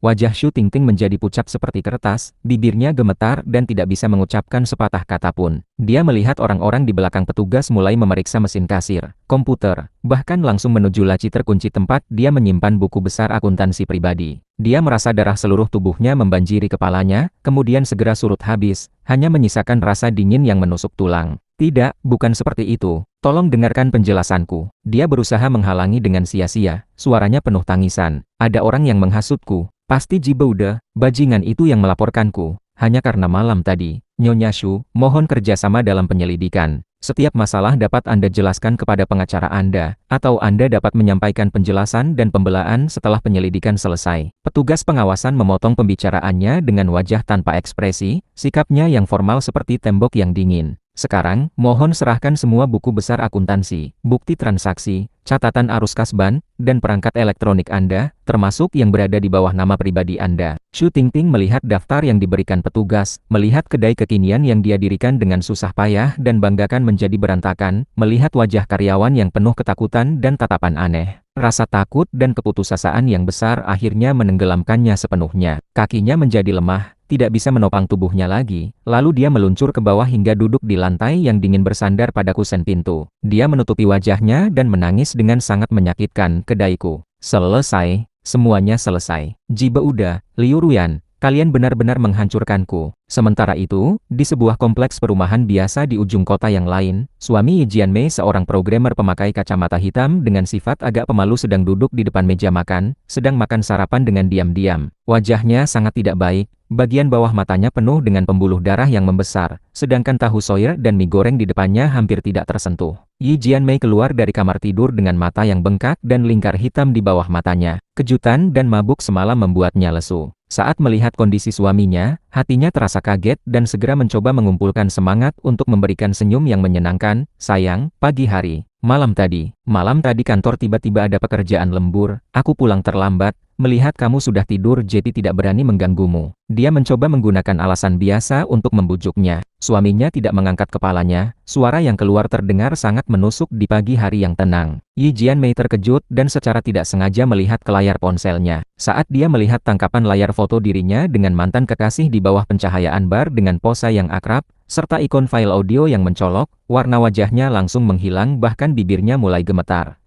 Wajah Shu Tingting menjadi pucat seperti kertas, bibirnya gemetar dan tidak bisa mengucapkan sepatah kata pun. Dia melihat orang-orang di belakang petugas mulai memeriksa mesin kasir, komputer, bahkan langsung menuju laci terkunci tempat dia menyimpan buku besar akuntansi pribadi. Dia merasa darah seluruh tubuhnya membanjiri kepalanya, kemudian segera surut habis, hanya menyisakan rasa dingin yang menusuk tulang. "Tidak, bukan seperti itu. Tolong dengarkan penjelasanku." Dia berusaha menghalangi dengan sia-sia, suaranya penuh tangisan. "Ada orang yang menghasutku. Pasti Jiboude, bajingan itu yang melaporkanku. Hanya karena malam tadi. Nyonya Shu, mohon kerjasama dalam penyelidikan. Setiap masalah dapat Anda jelaskan kepada pengacara Anda, atau Anda dapat menyampaikan penjelasan dan pembelaan setelah penyelidikan selesai." Petugas pengawasan memotong pembicaraannya dengan wajah tanpa ekspresi, sikapnya yang formal seperti tembok yang dingin. "Sekarang, mohon serahkan semua buku besar akuntansi, bukti transaksi, catatan arus kasban, dan perangkat elektronik Anda, termasuk yang berada di bawah nama pribadi Anda." Shu Tingting melihat daftar yang diberikan petugas, melihat kedai kekinian yang dia dirikan dengan susah payah dan banggakan menjadi berantakan, melihat wajah karyawan yang penuh ketakutan dan tatapan aneh. Rasa takut dan keputusasaan yang besar akhirnya menenggelamkannya sepenuhnya. Kakinya menjadi lemah, tidak bisa menopang tubuhnya lagi, lalu dia meluncur ke bawah hingga duduk di lantai yang dingin bersandar pada kusen pintu. Dia menutupi wajahnya dan menangis dengan sangat menyakitkan. "Kedaiku. Selesai. Semuanya selesai. Jiboude, Liu Ruyan, kalian benar-benar menghancurkanku." Sementara itu, di sebuah kompleks perumahan biasa di ujung kota yang lain, suami Yi Jianmei, seorang programmer pemakai kacamata hitam dengan sifat agak pemalu, sedang duduk di depan meja makan, sedang makan sarapan dengan diam-diam. Wajahnya sangat tidak baik, bagian bawah matanya penuh dengan pembuluh darah yang membesar, sedangkan tahu soir dan mie goreng di depannya hampir tidak tersentuh. Yi Jianmei keluar dari kamar tidur dengan mata yang bengkak dan lingkar hitam di bawah matanya. Kejutan dan mabuk semalam membuatnya lesu. Saat melihat kondisi suaminya, hatinya terasa kaget dan segera mencoba mengumpulkan semangat untuk memberikan senyum yang menyenangkan. "Sayang, pagi hari. Malam tadi kantor tiba-tiba ada pekerjaan lembur. Aku pulang terlambat. Melihat kamu sudah tidur jadi tidak berani mengganggumu." Dia mencoba menggunakan alasan biasa untuk membujuknya. Suaminya tidak mengangkat kepalanya, suara yang keluar terdengar sangat menusuk di pagi hari yang tenang. Yi Jianmei terkejut dan secara tidak sengaja melihat ke layar ponselnya. Saat dia melihat tangkapan layar foto dirinya dengan mantan kekasih di bawah pencahayaan bar dengan pose yang akrab, serta ikon file audio yang mencolok, warna wajahnya langsung menghilang bahkan bibirnya mulai gemetar.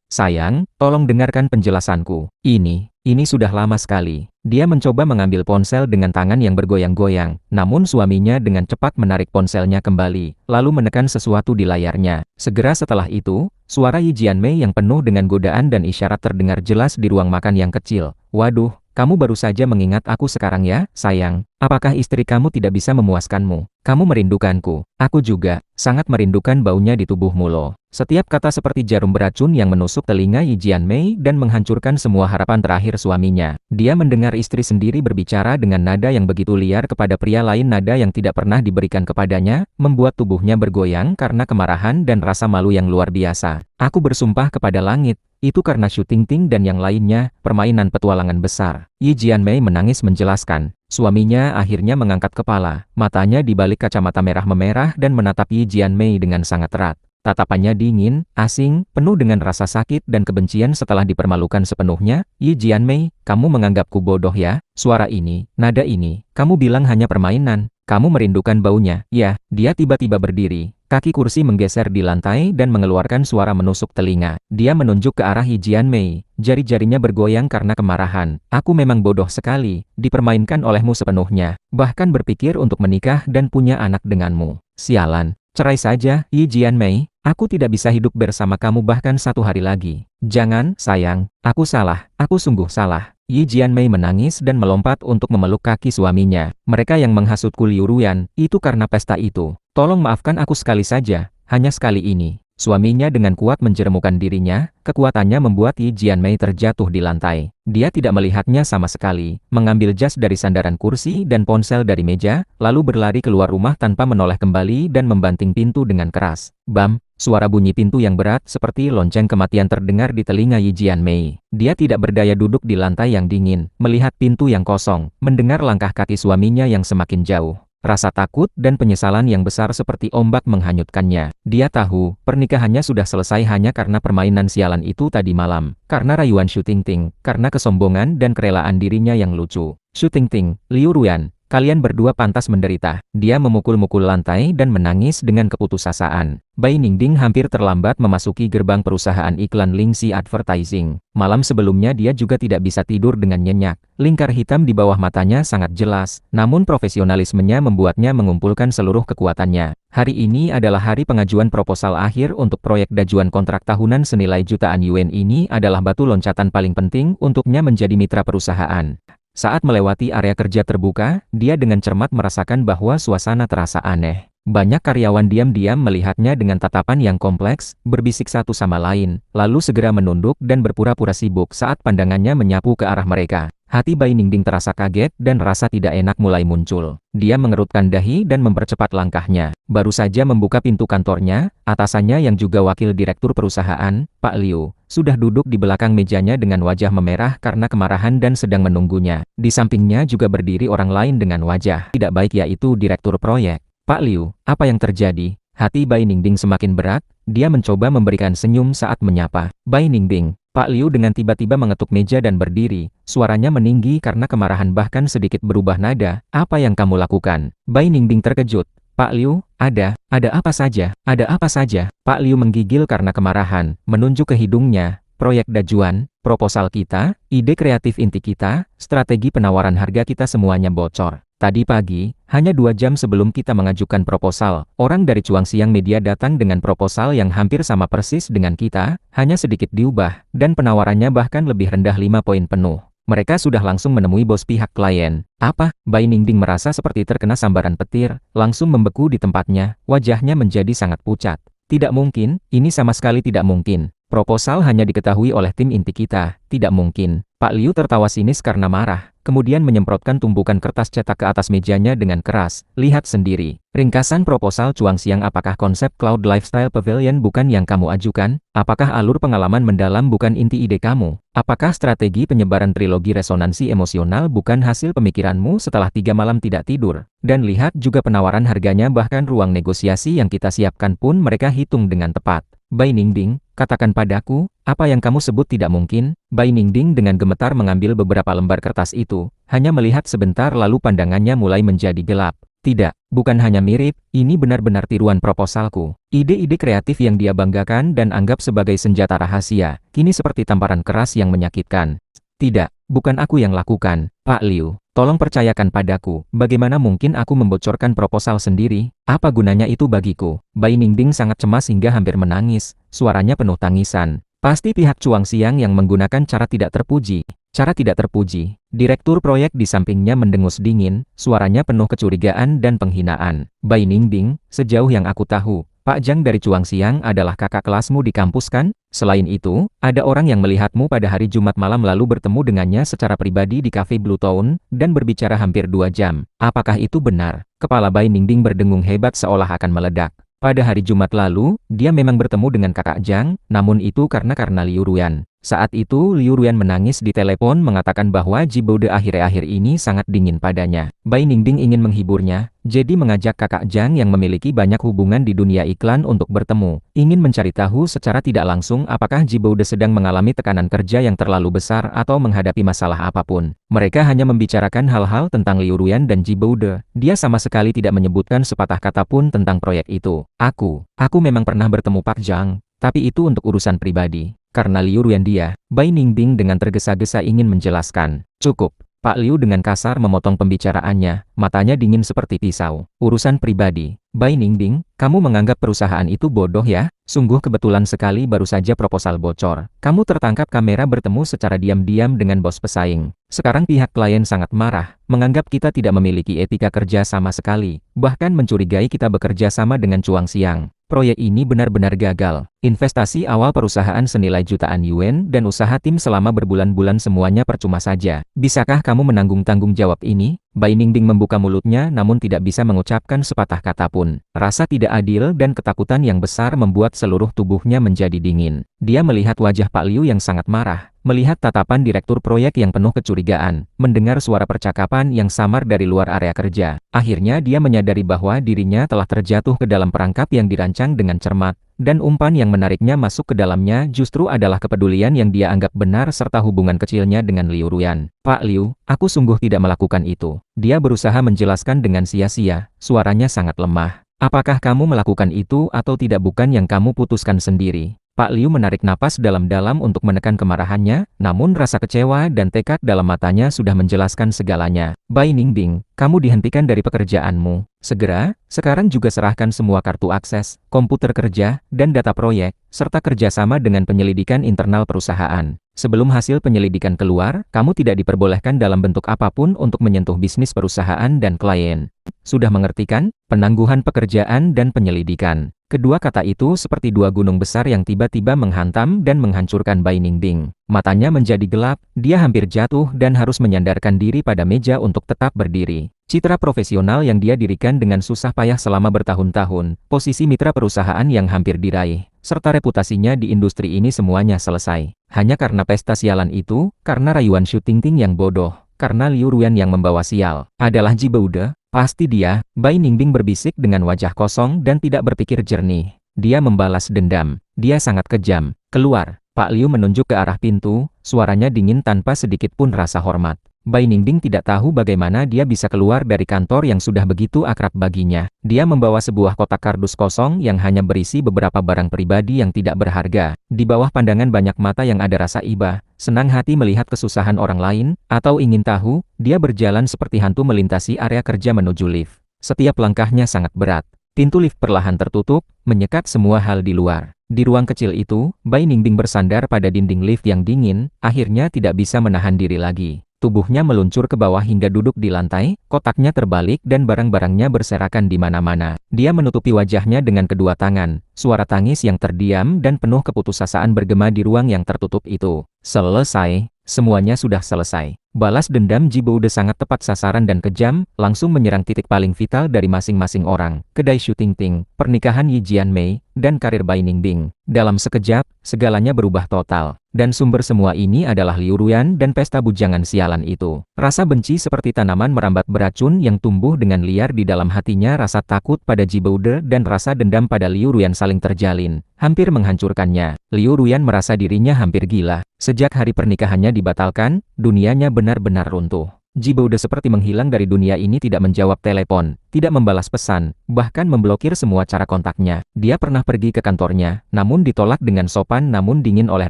Sayang, tolong dengarkan penjelasanku. Ini sudah lama sekali. Dia mencoba mengambil ponsel dengan tangan yang bergoyang-goyang, namun suaminya dengan cepat menarik ponselnya kembali, lalu menekan sesuatu di layarnya. Segera setelah itu, suara Yi Jianmei yang penuh dengan godaan dan isyarat terdengar jelas di ruang makan yang kecil. Waduh, kamu baru saja mengingat aku sekarang ya, sayang. Apakah istri kamu tidak bisa memuaskanmu? Kamu merindukanku. Aku juga, sangat merindukan baunya di tubuhmu loh. Setiap kata seperti jarum beracun yang menusuk telinga Yi Jianmei dan menghancurkan semua harapan terakhir suaminya. Dia mendengar istri sendiri berbicara dengan nada yang begitu liar kepada pria lain, nada yang tidak pernah diberikan kepadanya, membuat tubuhnya bergoyang karena kemarahan dan rasa malu yang luar biasa. Aku bersumpah kepada langit, itu karena Shu Tingting dan yang lainnya, permainan petualangan besar. Yi Jianmei menangis menjelaskan. Suaminya akhirnya mengangkat kepala, matanya di balik kacamata merah memerah dan menatap Yi Jianmei dengan sangat erat. Tatapannya dingin, asing, penuh dengan rasa sakit dan kebencian setelah dipermalukan sepenuhnya. Yi Jianmei, kamu menganggapku bodoh ya? Suara ini, nada ini, kamu bilang hanya permainan. Kamu merindukan baunya. Ya, dia tiba-tiba berdiri. Kaki kursi menggeser di lantai dan mengeluarkan suara menusuk telinga. Dia menunjuk ke arah Yi Jianmei. Jari-jarinya bergoyang karena kemarahan. Aku memang bodoh sekali, dipermainkan olehmu sepenuhnya. Bahkan berpikir untuk menikah dan punya anak denganmu. Sialan. Cerai saja, Yi Jianmei. Aku tidak bisa hidup bersama kamu bahkan satu hari lagi. Jangan, sayang. Aku salah. Aku sungguh salah. Yi Jianmei menangis dan melompat untuk memeluk kaki suaminya. Mereka yang menghasutku Liu Ruyan, itu karena pesta itu. Tolong maafkan aku sekali saja, hanya sekali ini. Suaminya dengan kuat menjeremukan dirinya, kekuatannya membuat Yi Jianmei terjatuh di lantai. Dia tidak melihatnya sama sekali, mengambil jas dari sandaran kursi dan ponsel dari meja, lalu berlari keluar rumah tanpa menoleh kembali dan membanting pintu dengan keras. Bam! Suara bunyi pintu yang berat seperti lonceng kematian terdengar di telinga Yi Jianmei. Dia tidak berdaya duduk di lantai yang dingin, melihat pintu yang kosong, mendengar langkah kaki suaminya yang semakin jauh. Rasa takut dan penyesalan yang besar seperti ombak menghanyutkannya. Dia tahu, pernikahannya sudah selesai hanya karena permainan sialan itu tadi malam. Karena rayuan Shu Tingting, karena kesombongan dan kerelaan dirinya yang lucu. Shu Tingting, Liu Ruyan, kalian berdua pantas menderita. Dia memukul-mukul lantai dan menangis dengan keputusasaan. Bai Ningding hampir terlambat memasuki gerbang perusahaan iklan Lingxi Advertising. Malam sebelumnya dia juga tidak bisa tidur dengan nyenyak. Lingkar hitam di bawah matanya sangat jelas, namun profesionalismenya membuatnya mengumpulkan seluruh kekuatannya. Hari ini adalah hari pengajuan proposal akhir untuk proyek dajuan kontrak tahunan senilai jutaan yuan. Ini adalah batu loncatan paling penting untuknya menjadi mitra perusahaan. Saat melewati area kerja terbuka, dia dengan cermat merasakan bahwa suasana terasa aneh. Banyak karyawan diam-diam melihatnya dengan tatapan yang kompleks, berbisik satu sama lain, lalu segera menunduk dan berpura-pura sibuk saat pandangannya menyapu ke arah mereka. Hati Bai Ningding terasa kaget dan rasa tidak enak mulai muncul. Dia mengerutkan dahi dan mempercepat langkahnya. Baru saja membuka pintu kantornya, atasannya yang juga wakil direktur perusahaan, Pak Liu, sudah duduk di belakang mejanya dengan wajah memerah karena kemarahan dan sedang menunggunya. Di sampingnya juga berdiri orang lain dengan wajah tidak baik, yaitu direktur proyek. Pak Liu, apa yang terjadi? Hati Bai Ningding semakin berat, dia mencoba memberikan senyum saat menyapa. Bai Ningding. Pak Liu dengan tiba-tiba mengetuk meja dan berdiri, suaranya meninggi karena kemarahan bahkan sedikit berubah nada. Apa yang kamu lakukan? Bai Ningding terkejut. Pak Liu, ada apa saja? Ada apa saja? Pak Liu menggigil karena kemarahan, menunjuk ke hidungnya. Proyek dajuan, proposal kita, ide kreatif inti kita, strategi penawaran harga kita semuanya bocor. Tadi pagi, hanya 2 jam sebelum kita mengajukan proposal, orang dari Chuang Xiang Media datang dengan proposal yang hampir sama persis dengan kita, hanya sedikit diubah, dan penawarannya bahkan lebih rendah 5 poin penuh. Mereka sudah langsung menemui bos pihak klien. Apa? Bai Ningding merasa seperti terkena sambaran petir, langsung membeku di tempatnya, wajahnya menjadi sangat pucat. Tidak mungkin, ini sama sekali tidak mungkin. Proposal hanya diketahui oleh tim inti kita, tidak mungkin. Pak Liu tertawa sinis karena marah, kemudian menyemprotkan tumpukan kertas cetak ke atas mejanya dengan keras. Lihat sendiri. Ringkasan proposal Chuang Xiang. Apakah konsep Cloud Lifestyle Pavilion bukan yang kamu ajukan? Apakah alur pengalaman mendalam bukan inti ide kamu? Apakah strategi penyebaran trilogi resonansi emosional bukan hasil pemikiranmu setelah 3 malam tidak tidur? Dan lihat juga penawaran harganya, bahkan ruang negosiasi yang kita siapkan pun mereka hitung dengan tepat. Bai Ningding, katakan padaku, apa yang kamu sebut tidak mungkin? Bai Ningding dengan gemetar mengambil beberapa lembar kertas itu, hanya melihat sebentar lalu pandangannya mulai menjadi gelap. Tidak, bukan hanya mirip, ini benar-benar tiruan proposalku. Ide-ide kreatif yang dia banggakan dan anggap sebagai senjata rahasia, kini seperti tamparan keras yang menyakitkan. Tidak, bukan aku yang lakukan, Pak Liu. Tolong percayakan padaku, bagaimana mungkin aku membocorkan proposal sendiri? Apa gunanya itu bagiku? Bai Ningding sangat cemas hingga hampir menangis, suaranya penuh tangisan. Pasti pihak Chuang Xiang yang menggunakan cara tidak terpuji. Cara tidak terpuji. Direktur proyek di sampingnya mendengus dingin, suaranya penuh kecurigaan dan penghinaan. Bai Ningding, sejauh yang aku tahu, Pak Zhang dari Chuang Xiang adalah kakak kelasmu di kampus kan? Selain itu, ada orang yang melihatmu pada hari Jumat malam lalu bertemu dengannya secara pribadi di Cafe Blue Town, dan berbicara hampir 2 jam. Apakah itu benar? Kepala Bai Ningding berdengung hebat seolah akan meledak. Pada hari Jumat lalu, dia memang bertemu dengan kakak Zhang, namun itu karena Liu Ruyan. Saat itu Liu Ruyan menangis di telepon mengatakan bahwa Ji Boude akhir-akhir ini sangat dingin padanya. Bai Ningding ingin menghiburnya, jadi mengajak kakak Zhang yang memiliki banyak hubungan di dunia iklan untuk bertemu. Ingin mencari tahu secara tidak langsung apakah Ji Boude sedang mengalami tekanan kerja yang terlalu besar atau menghadapi masalah apapun. Mereka hanya membicarakan hal-hal tentang Liu Ruyan dan Ji Boude. Dia sama sekali tidak menyebutkan sepatah kata pun tentang proyek itu. Aku memang pernah bertemu Pak Zhang, tapi itu untuk urusan pribadi. Karena Liu Ruyan dia, Bai Ningding dengan tergesa-gesa ingin menjelaskan. Cukup. Pak Liu dengan kasar memotong pembicaraannya, matanya dingin seperti pisau. Urusan pribadi. Bai Ningding, kamu menganggap perusahaan itu bodoh ya? Sungguh kebetulan sekali baru saja proposal bocor. Kamu tertangkap kamera bertemu secara diam-diam dengan bos pesaing. Sekarang pihak klien sangat marah, menganggap kita tidak memiliki etika kerja sama sekali, bahkan mencurigai kita bekerja sama dengan Chuang Xiang. Proyek ini benar-benar gagal. Investasi awal perusahaan senilai jutaan yuan dan usaha tim selama berbulan-bulan semuanya percuma saja. Bisakah kamu menanggung tanggung jawab ini? Bai Ningding membuka mulutnya namun tidak bisa mengucapkan sepatah kata pun. Rasa tidak adil dan ketakutan yang besar membuat seluruh tubuhnya menjadi dingin. Dia melihat wajah Pak Liu yang sangat marah, melihat tatapan direktur proyek yang penuh kecurigaan, mendengar suara percakapan yang samar dari luar area kerja. Akhirnya dia menyadari bahwa dirinya telah terjatuh ke dalam perangkap yang dirancang dengan cermat, dan umpan yang menariknya masuk ke dalamnya justru adalah kepedulian yang dia anggap benar serta hubungan kecilnya dengan Liu Ruyan. Pak Liu, aku sungguh tidak melakukan itu. Dia berusaha menjelaskan dengan sia-sia, suaranya sangat lemah. Apakah kamu melakukan itu atau tidak bukan yang kamu putuskan sendiri? Pak Liu menarik napas dalam-dalam untuk menekan kemarahannya, namun rasa kecewa dan tekad dalam matanya sudah menjelaskan segalanya. Bai Ningding, kamu dihentikan dari pekerjaanmu. Segera, sekarang juga serahkan semua kartu akses, komputer kerja, dan data proyek, serta kerjasama dengan penyelidikan internal perusahaan. Sebelum hasil penyelidikan keluar, kamu tidak diperbolehkan dalam bentuk apapun untuk menyentuh bisnis perusahaan dan klien. Sudah mengerti kan? Penangguhan pekerjaan dan penyelidikan. Kedua kata itu seperti dua gunung besar yang tiba-tiba menghantam dan menghancurkan Bai Ningding. Matanya menjadi gelap, dia hampir jatuh dan harus menyandarkan diri pada meja untuk tetap berdiri. Citra profesional yang dia dirikan dengan susah payah selama bertahun-tahun, posisi mitra perusahaan yang hampir diraih, serta reputasinya di industri ini semuanya selesai. Hanya karena pesta sialan itu, karena rayuan Xu Tingting yang bodoh, karena Liu Ruyan yang membawa sial. Adalah Ji Boude? Pasti dia. Bai Ningding berbisik dengan wajah kosong dan tidak berpikir jernih. Dia membalas dendam. Dia sangat kejam. Keluar. Pak Liu menunjuk ke arah pintu, suaranya dingin tanpa sedikit pun rasa hormat. Bai Ningding tidak tahu bagaimana dia bisa keluar dari kantor yang sudah begitu akrab baginya. Dia membawa sebuah kotak kardus kosong yang hanya berisi beberapa barang pribadi yang tidak berharga. Di bawah pandangan banyak mata yang ada rasa iba, senang hati melihat kesusahan orang lain, atau ingin tahu, dia berjalan seperti hantu melintasi area kerja menuju lift. Setiap langkahnya sangat berat. Pintu lift perlahan tertutup, menyekat semua hal di luar. Di ruang kecil itu, Bai Ningding bersandar pada dinding lift yang dingin, akhirnya tidak bisa menahan diri lagi. Tubuhnya meluncur ke bawah hingga duduk di lantai, kotaknya terbalik dan barang-barangnya berserakan di mana-mana. Dia menutupi wajahnya dengan kedua tangan, suara tangis yang terdiam dan penuh keputusasaan bergema di ruang yang tertutup itu. Selesai, semuanya sudah selesai. Balas dendam Ji Boude sangat tepat sasaran dan kejam, langsung menyerang titik paling vital dari masing-masing orang, kedai Xu Tingting, pernikahan Yi Jianmei, dan karir Bai Ningding. Dalam sekejap, segalanya berubah total. Dan sumber semua ini adalah Liu Ruyan dan pesta bujangan sialan itu. Rasa benci seperti tanaman merambat beracun yang tumbuh dengan liar di dalam hatinya. Rasa takut pada Ji Boude dan rasa dendam pada Liu Ruyan saling terjalin, hampir menghancurkannya. Liu Ruyan merasa dirinya hampir gila. Sejak hari pernikahannya dibatalkan, dunianya benar-benar runtuh. Jiboude seperti menghilang dari dunia ini, tidak menjawab telepon, tidak membalas pesan, bahkan memblokir semua cara kontaknya. Dia pernah pergi ke kantornya, namun ditolak dengan sopan namun dingin oleh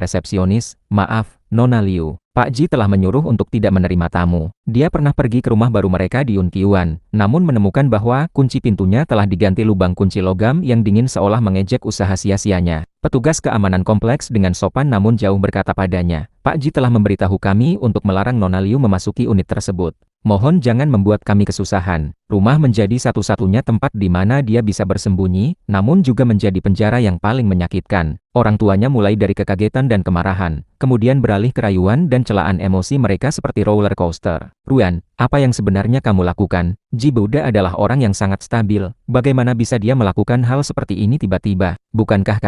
resepsionis. "Maaf, Nona Liu. Pak Ji telah menyuruh untuk tidak menerima tamu." Dia pernah pergi ke rumah baru mereka di Yunqiuan, namun menemukan bahwa kunci pintunya telah diganti lubang kunci logam yang dingin seolah mengejek usaha sia-sianya. Petugas keamanan kompleks dengan sopan namun jauh berkata padanya, "Pak Ji telah memberitahu kami untuk melarang Nona Liu memasuki unit tersebut. Mohon jangan membuat kami kesusahan." Rumah menjadi satu-satunya tempat di mana dia bisa bersembunyi, namun juga menjadi penjara yang paling menyakitkan. Orang tuanya mulai dari kekagetan dan kemarahan, kemudian beralih ke rayuan dan celaan emosi mereka seperti roller coaster. "Ruan, apa yang sebenarnya kamu lakukan? Jiboude adalah orang yang sangat stabil. Bagaimana bisa dia melakukan hal seperti ini tiba-tiba? Bukankah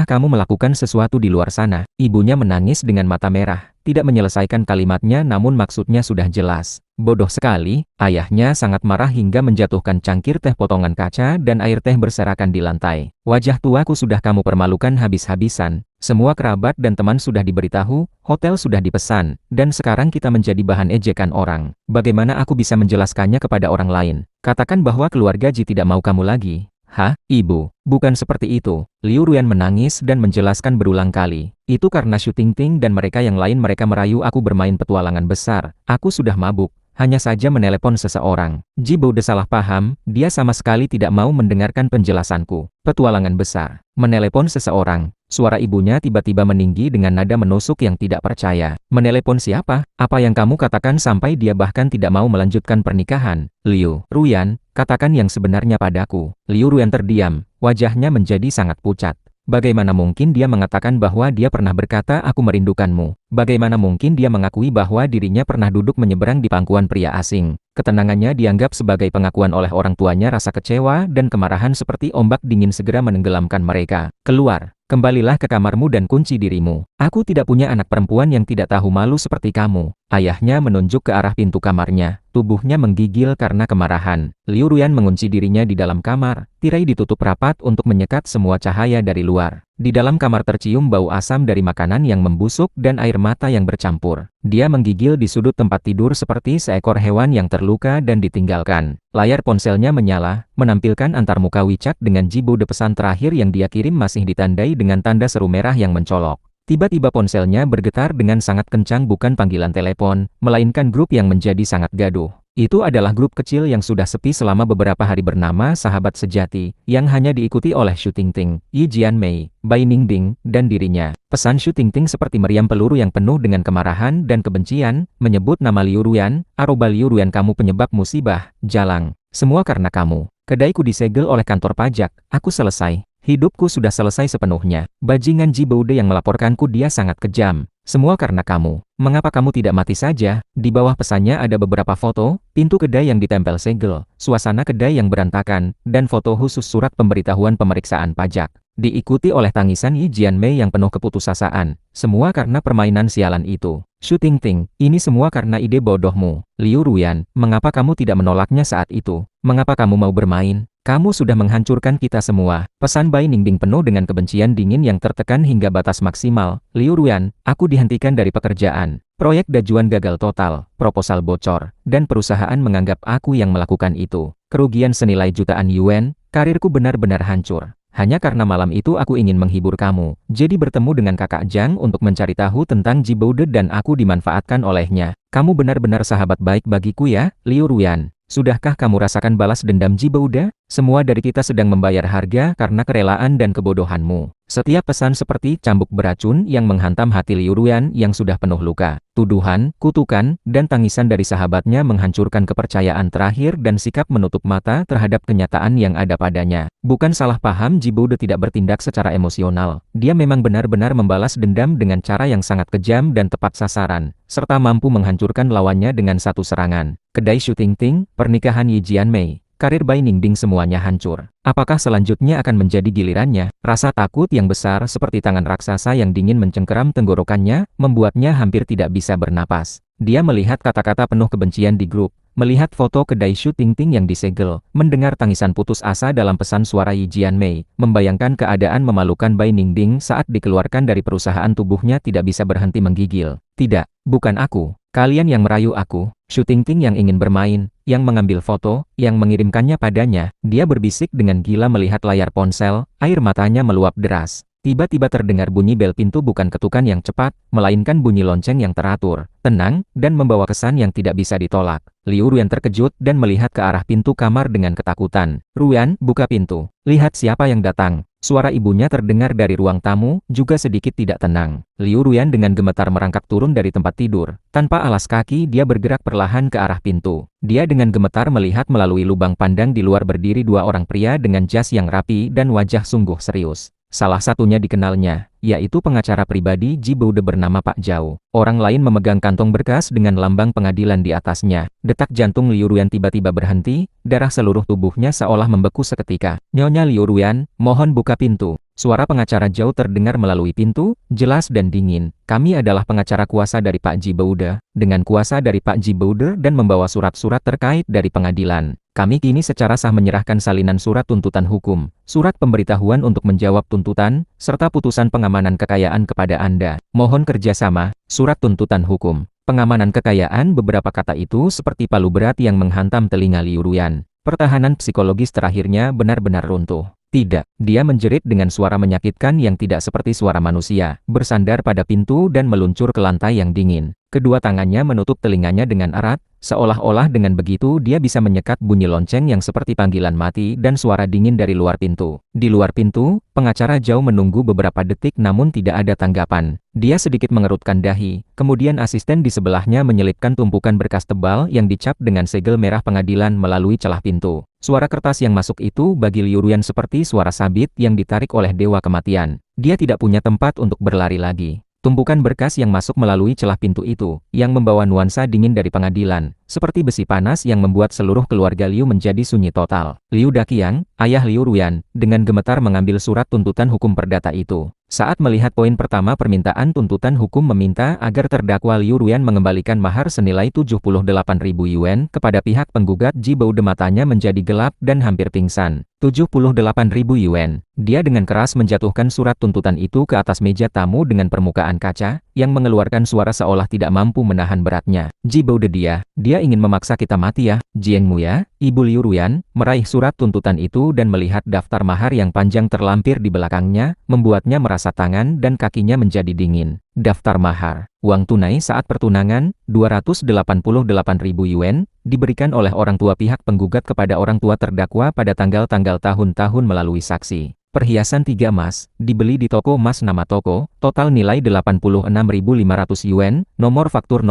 kamu melakukan sesuatu di luar sana?" Ibunya menangis dengan mata merah, tidak menyelesaikan kalimatnya namun maksudnya sudah jelas. Bodoh sekali, ayahnya sangat marah hingga menjatuhkan cangkir teh potongan kaca dan air teh berserakan di lantai. "Wajah tuaku sudah kamu permalukan habis-habisan. Semua kerabat dan teman sudah diberitahu, hotel sudah dipesan, dan sekarang kita menjadi bahan ejekan orang. Bagaimana aku bisa menjelaskannya kepada orang lain? Katakan bahwa keluarga Ji tidak mau kamu lagi." "Hah, Ibu? Bukan seperti itu." Liu Ruan menangis dan menjelaskan berulang kali. "Itu karena Xu Tingting dan mereka yang lain, mereka merayu aku bermain petualangan besar. Aku sudah mabuk. Hanya saja menelepon seseorang." Jiboude salah paham, dia sama sekali tidak mau mendengarkan penjelasanku. "Petualangan besar? Menelepon seseorang?" Suara ibunya tiba-tiba meninggi dengan nada menusuk yang tidak percaya. "Menelepon siapa? Apa yang kamu katakan sampai dia bahkan tidak mau melanjutkan pernikahan?" "Liu Ruan, katakan yang sebenarnya padaku." Liu Ruan terdiam, wajahnya menjadi sangat pucat. Bagaimana mungkin dia mengatakan bahwa dia pernah berkata "aku merindukanmu"? Bagaimana mungkin dia mengakui bahwa dirinya pernah duduk menyeberang di pangkuan pria asing? Ketenangannya dianggap sebagai pengakuan oleh orang tuanya. Rasa kecewa dan kemarahan seperti ombak dingin segera menenggelamkan mereka. "Keluar, kembalilah ke kamarmu dan kunci dirimu. Aku tidak punya anak perempuan yang tidak tahu malu seperti kamu." Ayahnya menunjuk ke arah pintu kamarnya. Tubuhnya menggigil karena kemarahan. Liu Ruan mengunci dirinya di dalam kamar. Tirai ditutup rapat untuk menyekat semua cahaya dari luar. Di dalam kamar tercium bau asam dari makanan yang membusuk dan air mata yang bercampur. Dia menggigil di sudut tempat tidur seperti seekor hewan yang terluka dan ditinggalkan. Layar ponselnya menyala, menampilkan antarmuka WeChat dengan Jiboude. Pesan terakhir yang dia kirim masih ditandai dengan tanda seru merah yang mencolok. Tiba-tiba ponselnya bergetar dengan sangat kencang, bukan panggilan telepon, melainkan grup yang menjadi sangat gaduh. Itu adalah grup kecil yang sudah sepi selama beberapa hari bernama Sahabat Sejati, yang hanya diikuti oleh Xu Tingting, Yi Jianmei, Bai Ningding, dan dirinya. Pesan Xu Tingting seperti meriam peluru yang penuh dengan kemarahan dan kebencian, menyebut nama Liu Ruan. "Aroba Liu Ruan, kamu penyebab musibah, jalang. Semua karena kamu. Kedaiku disegel oleh kantor pajak, aku selesai. Hidupku sudah selesai sepenuhnya. Bajingan Jiboude yang melaporkanku, dia sangat kejam. Semua karena kamu. Mengapa kamu tidak mati saja?" Di bawah pesannya ada beberapa foto, pintu kedai yang ditempel segel, suasana kedai yang berantakan, dan foto khusus surat pemberitahuan pemeriksaan pajak. Diikuti oleh tangisan Yi Jianmei yang penuh keputusasaan. Semua karena permainan sialan itu. "Xu Tingting, ini semua karena ide bodohmu. Liu Ruan, mengapa kamu tidak menolaknya saat itu? Mengapa kamu mau bermain? Kamu sudah menghancurkan kita semua." Pesan Bai Ningding penuh dengan kebencian dingin yang tertekan hingga batas maksimal. "Liu Ruan, aku dihentikan dari pekerjaan. Proyek Dajuan gagal total, proposal bocor, dan perusahaan menganggap aku yang melakukan itu. Kerugian senilai jutaan yuan, karirku benar-benar hancur. Hanya karena malam itu aku ingin menghibur kamu, jadi bertemu dengan kakak Zhang untuk mencari tahu tentang Jiboude dan aku dimanfaatkan olehnya. Kamu benar-benar sahabat baik bagiku ya, Liu Ruan. Sudahkah kamu rasakan balas dendam Jiboude? Semua dari kita sedang membayar harga karena kerelaan dan kebodohanmu." Setiap pesan seperti cambuk beracun yang menghantam hati Liu Ruan yang sudah penuh luka. Tuduhan, kutukan, dan tangisan dari sahabatnya menghancurkan kepercayaan terakhir dan sikap menutup mata terhadap kenyataan yang ada padanya. Bukan salah paham, Jiboude tidak bertindak secara emosional. Dia memang benar-benar membalas dendam dengan cara yang sangat kejam dan tepat sasaran, serta mampu menghancurkan lawannya dengan satu serangan. Kedai Xu Tingting, pernikahan Yi Jianmei, karir Bai Ningding, semuanya hancur. Apakah selanjutnya akan menjadi gilirannya? Rasa takut yang besar seperti tangan raksasa yang dingin mencengkeram tenggorokannya, membuatnya hampir tidak bisa bernapas. Dia melihat kata-kata penuh kebencian di grup, melihat foto kedai Xu Tingting yang disegel, mendengar tangisan putus asa dalam pesan suara Yi Jianmei, membayangkan keadaan memalukan Bai Ningding saat dikeluarkan dari perusahaan. Tubuhnya tidak bisa berhenti menggigil. "Tidak, bukan aku. Kalian yang merayu aku, Shu Tingting yang ingin bermain, yang mengambil foto, yang mengirimkannya padanya, dia berbisik dengan gila melihat layar ponsel, air matanya meluap deras. Tiba-tiba terdengar bunyi bel pintu, bukan ketukan yang cepat, melainkan bunyi lonceng yang teratur, tenang, dan membawa kesan yang tidak bisa ditolak. Liu Ruyan terkejut dan melihat ke arah pintu kamar dengan ketakutan. "Ruyan, buka pintu. Lihat siapa yang datang." Suara ibunya terdengar dari ruang tamu, juga sedikit tidak tenang. Liu Ruyan dengan gemetar merangkak turun dari tempat tidur. Tanpa alas kaki, dia bergerak perlahan ke arah pintu. Dia dengan gemetar melihat melalui lubang pandang di luar berdiri dua orang pria dengan jas yang rapi dan wajah sungguh serius. Salah satunya dikenalnya, yaitu pengacara pribadi Ji Boude bernama Pak Zhao. Orang lain memegang kantong berkas dengan lambang pengadilan di atasnya. Detak jantung Liu Ruyan tiba-tiba berhenti, darah seluruh tubuhnya seolah membeku seketika. "Nyonya Liu Ruyan, mohon buka pintu." Suara pengacara Zhao terdengar melalui pintu, jelas dan dingin. "Kami adalah pengacara kuasa dari Pak Ji Boude, dengan kuasa dari Pak Ji Boude dan membawa surat-surat terkait dari pengadilan. Kami kini secara sah menyerahkan salinan surat tuntutan hukum, surat pemberitahuan untuk menjawab tuntutan, serta putusan pengamanan kekayaan kepada Anda. Mohon kerjasama." Surat tuntutan hukum, pengamanan kekayaan, beberapa kata itu seperti palu berat yang menghantam telinga Liu Ruyan. Pertahanan psikologis terakhirnya benar-benar runtuh. "Tidak!" Dia menjerit dengan suara menyakitkan yang tidak seperti suara manusia, bersandar pada pintu dan meluncur ke lantai yang dingin. Kedua tangannya menutup telinganya dengan erat, seolah-olah dengan begitu dia bisa menyekat bunyi lonceng yang seperti panggilan mati dan suara dingin dari luar pintu. Di luar pintu, pengacara Zhao menunggu beberapa detik namun tidak ada tanggapan. Dia sedikit mengerutkan dahi, kemudian asisten di sebelahnya menyelipkan tumpukan berkas tebal yang dicap dengan segel merah pengadilan melalui celah pintu. Suara kertas yang masuk itu bagi Liu Ruyan seperti suara sabit yang ditarik oleh dewa kematian. Dia tidak punya tempat untuk berlari lagi. Tumpukan berkas yang masuk melalui celah pintu itu, yang membawa nuansa dingin dari pengadilan, seperti besi panas yang membuat seluruh keluarga Liu menjadi sunyi total. Liu Daqiang, ayah Liu Ruyan, dengan gemetar mengambil surat tuntutan hukum perdata itu. Saat melihat poin pertama, permintaan tuntutan hukum meminta agar terdakwa Liu Ruyan mengembalikan mahar senilai 78.000 yuan kepada pihak penggugat Ji Boude, matanya menjadi gelap dan hampir pingsan. 78.000 yuan. Dia dengan keras menjatuhkan surat tuntutan itu ke atas meja tamu dengan permukaan kaca, yang mengeluarkan suara seolah tidak mampu menahan beratnya. "Ji Boude, dia ingin memaksa kita mati ya?" Jiengmu ya, Ibu Liu Ruyan, meraih surat tuntutan itu dan melihat daftar mahar yang panjang terlampir di belakangnya, membuatnya merasa tangan dan kakinya menjadi dingin. Daftar mahar, uang tunai saat pertunangan, 288.000 yuan, diberikan oleh orang tua pihak penggugat kepada orang tua terdakwa pada tanggal-tanggal tahun-tahun melalui saksi. Perhiasan 3 emas, dibeli di toko emas nama toko, total nilai 86.500 yuan, nomor faktur,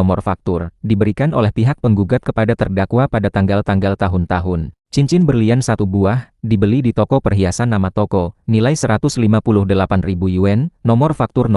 diberikan oleh pihak penggugat kepada terdakwa pada tanggal-tanggal tahun-tahun. Cincin berlian 1 buah, dibeli di toko perhiasan nama toko, nilai 158.000 yuan, nomor faktur,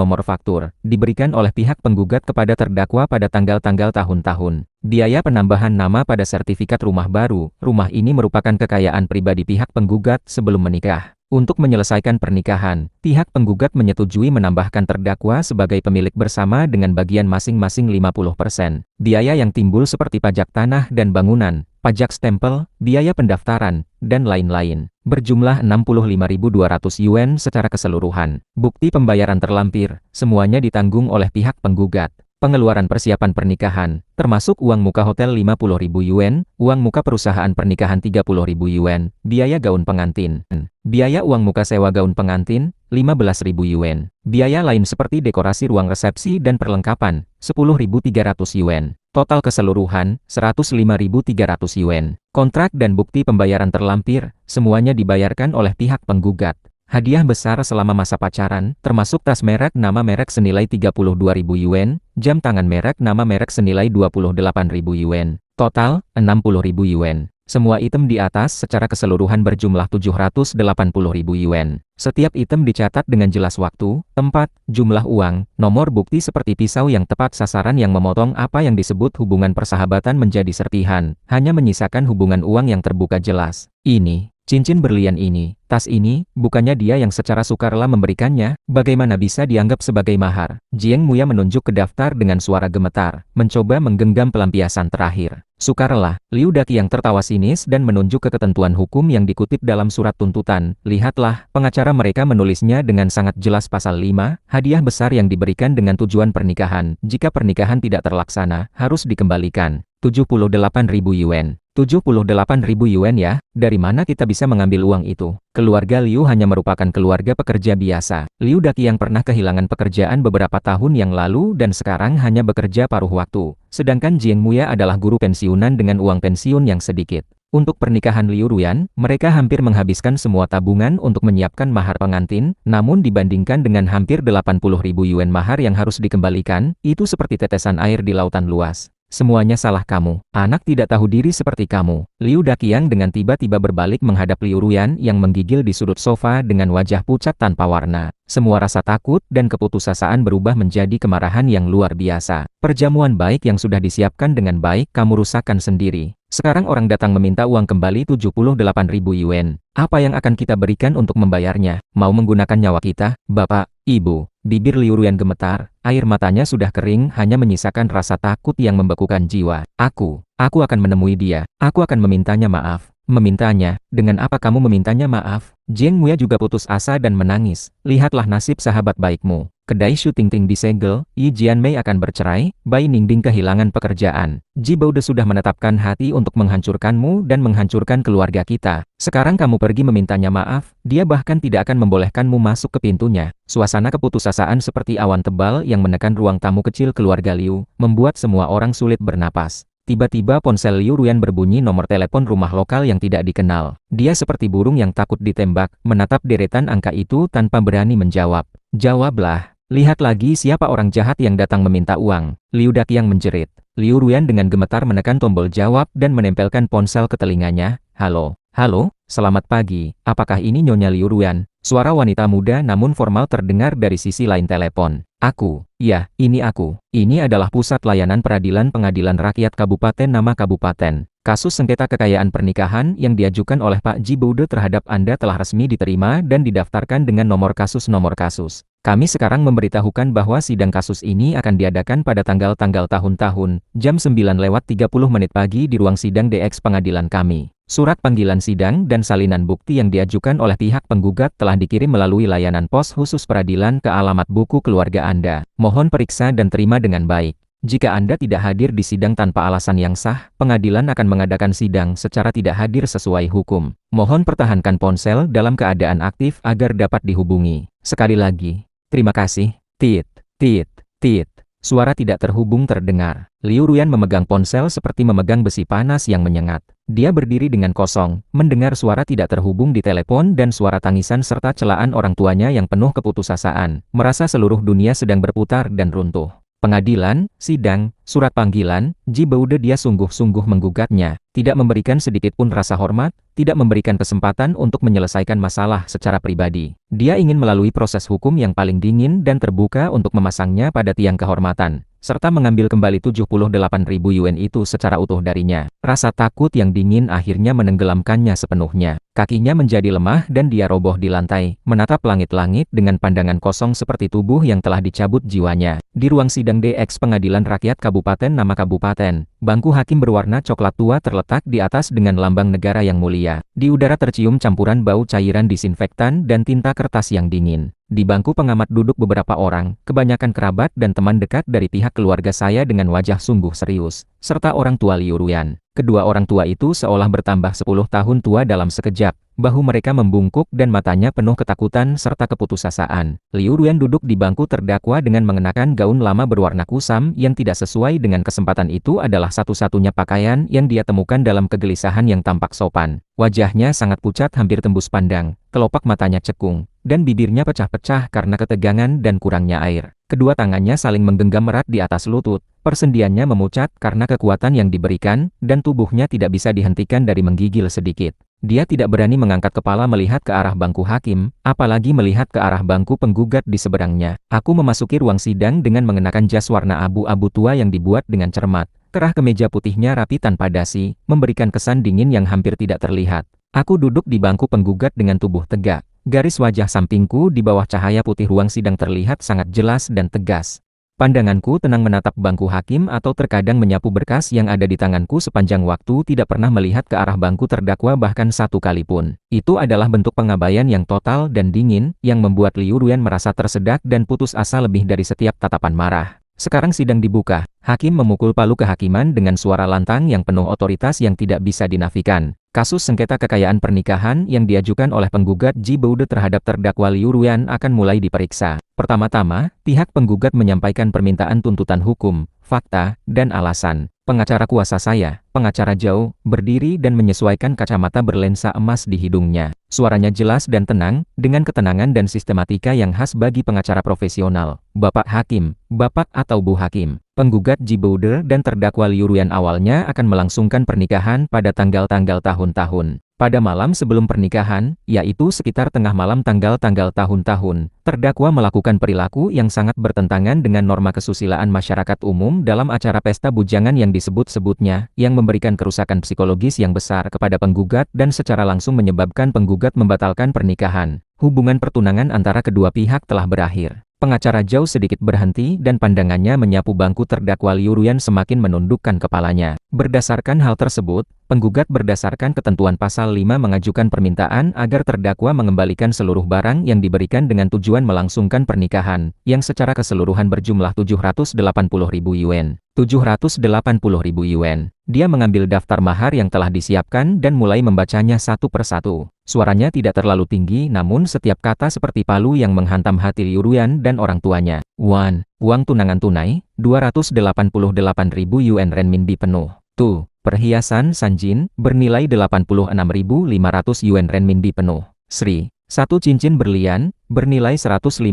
diberikan oleh pihak penggugat kepada terdakwa pada tanggal-tanggal tahun-tahun. Biaya penambahan nama pada sertifikat rumah baru, rumah ini merupakan kekayaan pribadi pihak penggugat sebelum menikah. Untuk menyelesaikan pernikahan, pihak penggugat menyetujui menambahkan terdakwa sebagai pemilik bersama dengan bagian masing-masing 50%. Biaya yang timbul seperti pajak tanah dan bangunan, pajak stempel, biaya pendaftaran, dan lain-lain, berjumlah 65.200 yuan secara keseluruhan. Bukti pembayaran terlampir, semuanya ditanggung oleh pihak penggugat. Pengeluaran persiapan pernikahan, termasuk uang muka hotel 50.000 yuan, uang muka perusahaan pernikahan 30.000 yuan, biaya gaun pengantin, biaya uang muka sewa gaun pengantin, 15.000 yuan, biaya lain seperti dekorasi ruang resepsi dan perlengkapan, 10.300 yuan. Total keseluruhan, 105.300 yuan. Kontrak dan bukti pembayaran terlampir, semuanya dibayarkan oleh pihak penggugat. Hadiah besar selama masa pacaran, termasuk tas merek nama merek senilai 32.000 yuan, jam tangan merek nama merek senilai 28.000 yuan, total 60.000 yuan. Semua item di atas secara keseluruhan berjumlah 780.000 yuan. Setiap item dicatat dengan jelas waktu, tempat, jumlah uang, nomor bukti seperti pisau yang tepat sasaran yang memotong apa yang disebut hubungan persahabatan menjadi serpihan, hanya menyisakan hubungan uang yang terbuka jelas. Ini Cincin berlian ini, tas ini, bukannya dia yang secara sukarela memberikannya, bagaimana bisa dianggap sebagai mahar? Jiang Muya menunjuk ke daftar dengan suara gemetar, mencoba menggenggam pelampiasan terakhir. Sukarela, Liu Daqiang tertawa sinis dan menunjuk ke ketentuan hukum yang dikutip dalam surat tuntutan. Lihatlah, pengacara mereka menulisnya dengan sangat jelas pasal 5, hadiah besar yang diberikan dengan tujuan pernikahan. Jika pernikahan tidak terlaksana, harus dikembalikan. 78.000 yuan. 78.000 yuan ya, dari mana kita bisa mengambil uang itu? Keluarga Liu hanya merupakan keluarga pekerja biasa. Liu Daqiang pernah kehilangan pekerjaan beberapa tahun yang lalu dan sekarang hanya bekerja paruh waktu. Sedangkan Jiang Muya adalah guru pensiunan dengan uang pensiun yang sedikit. Untuk pernikahan Liu Ruyan, mereka hampir menghabiskan semua tabungan untuk menyiapkan mahar pengantin, namun dibandingkan dengan hampir 80.000 yuan mahar yang harus dikembalikan, itu seperti tetesan air di lautan luas. Semuanya salah kamu. Anak tidak tahu diri seperti kamu. Liu Daqiang dengan tiba-tiba berbalik menghadap Liu Ruyan yang menggigil di sudut sofa dengan wajah pucat tanpa warna. Semua rasa takut dan keputusasaan berubah menjadi kemarahan yang luar biasa. Perjamuan baik yang sudah disiapkan dengan baik kamu rusakkan sendiri. Sekarang orang datang meminta uang kembali 78.000 yuan. Apa yang akan kita berikan untuk membayarnya? Mau menggunakan nyawa kita? Bapak, Ibu. Bibir Liu Ruyan gemetar, air matanya sudah kering hanya menyisakan rasa takut yang membekukan jiwa. Aku akan menemui dia. Aku akan memintanya maaf. Memintanya? Dengan apa kamu memintanya maaf? Jiang Muya juga putus asa dan menangis. Lihatlah nasib sahabat baikmu. Kedai syuting Ting disegel, Yi Jianmei akan bercerai, Bai Ningding kehilangan pekerjaan. Ji Baude sudah menetapkan hati untuk menghancurkanmu dan menghancurkan keluarga kita. Sekarang kamu pergi memintanya maaf, dia bahkan tidak akan membolehkanmu masuk ke pintunya. Suasana keputusasaan seperti awan tebal yang menekan ruang tamu kecil keluarga Liu, membuat semua orang sulit bernapas. Tiba-tiba ponsel Liu Ruyan berbunyi nomor telepon rumah lokal yang tidak dikenal. Dia seperti burung yang takut ditembak, menatap deretan angka itu tanpa berani menjawab. Jawablah. Lihat lagi siapa orang jahat yang datang meminta uang. Liu Daqiang menjerit. Liu Ruyan dengan gemetar menekan tombol jawab dan menempelkan ponsel ke telinganya. Halo, halo, selamat pagi. Apakah ini Nyonya Liu Ruyan? Suara wanita muda namun formal terdengar dari sisi lain telepon. Aku, ya, ini aku. Ini adalah pusat layanan peradilan pengadilan rakyat Kabupaten Nama Kabupaten. Kasus sengketa kekayaan pernikahan yang diajukan oleh Pak Ji Baude terhadap Anda telah resmi diterima dan didaftarkan dengan nomor kasus. Kami sekarang memberitahukan bahwa sidang kasus ini akan diadakan pada tanggal-tanggal tahun-tahun, jam 9:30 pagi di ruang sidang DX pengadilan kami. Surat panggilan sidang dan salinan bukti yang diajukan oleh pihak penggugat telah dikirim melalui layanan pos khusus peradilan ke alamat buku keluarga Anda. Mohon periksa dan terima dengan baik. Jika Anda tidak hadir di sidang tanpa alasan yang sah, pengadilan akan mengadakan sidang secara tidak hadir sesuai hukum. Mohon pertahankan ponsel dalam keadaan aktif agar dapat dihubungi. Sekali lagi, terima kasih. Tit, tit, tit. Suara tidak terhubung terdengar. Liu Ruyan memegang ponsel seperti memegang besi panas yang menyengat. Dia berdiri dengan kosong, mendengar suara tidak terhubung di telepon dan suara tangisan serta celaan orang tuanya yang penuh keputusasaan. Merasa seluruh dunia sedang berputar dan runtuh. Pengadilan, sidang, surat panggilan, Ji Baude dia sungguh-sungguh menggugatnya, tidak memberikan sedikit pun rasa hormat, tidak memberikan kesempatan untuk menyelesaikan masalah secara pribadi. Dia ingin melalui proses hukum yang paling dingin dan terbuka untuk memasangnya pada tiang kehormatan, serta mengambil kembali 78.000 yuan itu secara utuh darinya. Rasa takut yang dingin akhirnya menenggelamkannya sepenuhnya. Kakinya menjadi lemah dan dia roboh di lantai, menatap langit-langit dengan pandangan kosong seperti tubuh yang telah dicabut jiwanya. Di ruang sidang DX Pengadilan Rakyat Kabupaten Nama Kabupaten, bangku hakim berwarna coklat tua terletak di atas dengan lambang negara yang mulia. Di udara tercium campuran bau cairan disinfektan dan tinta kertas yang dingin. Di bangku pengamat duduk beberapa orang, kebanyakan kerabat dan teman dekat dari pihak keluarga saya dengan wajah sungguh serius, serta orang tua Liu Ruyan. Kedua orang tua itu seolah bertambah 10 tahun tua dalam sekejap, bahu mereka membungkuk dan matanya penuh ketakutan serta keputusasaan. Liu Ruyan duduk di bangku terdakwa dengan mengenakan gaun lama berwarna kusam yang tidak sesuai dengan kesempatan itu adalah satu-satunya pakaian yang dia temukan dalam kegelisahan yang tampak sopan. Wajahnya sangat pucat hampir tembus pandang, kelopak matanya cekung, dan bibirnya pecah-pecah karena ketegangan dan kurangnya air. Kedua tangannya saling menggenggam erat di atas lutut, persendiannya memucat karena kekuatan yang diberikan, dan tubuhnya tidak bisa dihentikan dari menggigil sedikit. Dia tidak berani mengangkat kepala melihat ke arah bangku hakim, apalagi melihat ke arah bangku penggugat di seberangnya. Aku memasuki ruang sidang dengan mengenakan jas warna abu-abu tua yang dibuat dengan cermat. Kerah kemeja putihnya rapi tanpa dasi, memberikan kesan dingin yang hampir tidak terlihat. Aku duduk di bangku penggugat dengan tubuh tegak. Garis wajah sampingku di bawah cahaya putih ruang sidang terlihat sangat jelas dan tegas. Pandanganku tenang menatap bangku hakim atau terkadang menyapu berkas yang ada di tanganku sepanjang waktu tidak pernah melihat ke arah bangku terdakwa bahkan satu kali pun. Itu adalah bentuk pengabaian yang total dan dingin yang membuat Liu Ruyan merasa tersedak dan putus asa lebih dari setiap tatapan marah. Sekarang sidang dibuka. Hakim memukul palu kehakiman dengan suara lantang yang penuh otoritas yang tidak bisa dinafikan. Kasus sengketa kekayaan pernikahan yang diajukan oleh penggugat Ji Boude terhadap terdakwa Liu Ruyan akan mulai diperiksa. Pertama-tama, pihak penggugat menyampaikan permintaan tuntutan hukum, fakta, dan alasan. Pengacara kuasa saya, pengacara Zhao, berdiri dan menyesuaikan kacamata berlensa emas di hidungnya. Suaranya jelas dan tenang, dengan ketenangan dan sistematika yang khas bagi pengacara profesional. Bapak Hakim, Bapak atau Bu Hakim. Penggugat Ji Boude dan terdakwa Liu Ruyan awalnya akan melangsungkan pernikahan pada tanggal-tanggal tahun-tahun. Pada malam sebelum pernikahan, yaitu sekitar tengah malam tanggal-tanggal tahun-tahun, terdakwa melakukan perilaku yang sangat bertentangan dengan norma kesusilaan masyarakat umum dalam acara pesta bujangan yang disebut-sebutnya, yang memberikan kerusakan psikologis yang besar kepada penggugat dan secara langsung menyebabkan penggugat membatalkan pernikahan. Hubungan pertunangan antara kedua pihak telah berakhir. Pengacara Zhao sedikit berhenti dan pandangannya menyapu bangku terdakwa Liu Ruyan semakin menundukkan kepalanya. Berdasarkan hal tersebut, penggugat berdasarkan ketentuan pasal 5 mengajukan permintaan agar terdakwa mengembalikan seluruh barang yang diberikan dengan tujuan melangsungkan pernikahan, yang secara keseluruhan berjumlah 780.000 yuan. 780.000 yuan. Dia mengambil daftar mahar yang telah disiapkan dan mulai membacanya satu persatu. Suaranya tidak terlalu tinggi namun setiap kata seperti palu yang menghantam hati Liu Ruyan dan orang tuanya. 1. Uang tunangan tunai, 288.000 yuan renminbi penuh. 2. Perhiasan Sanjin, bernilai 86.500 yuan renminbi penuh. 3. Satu cincin berlian, bernilai 158.000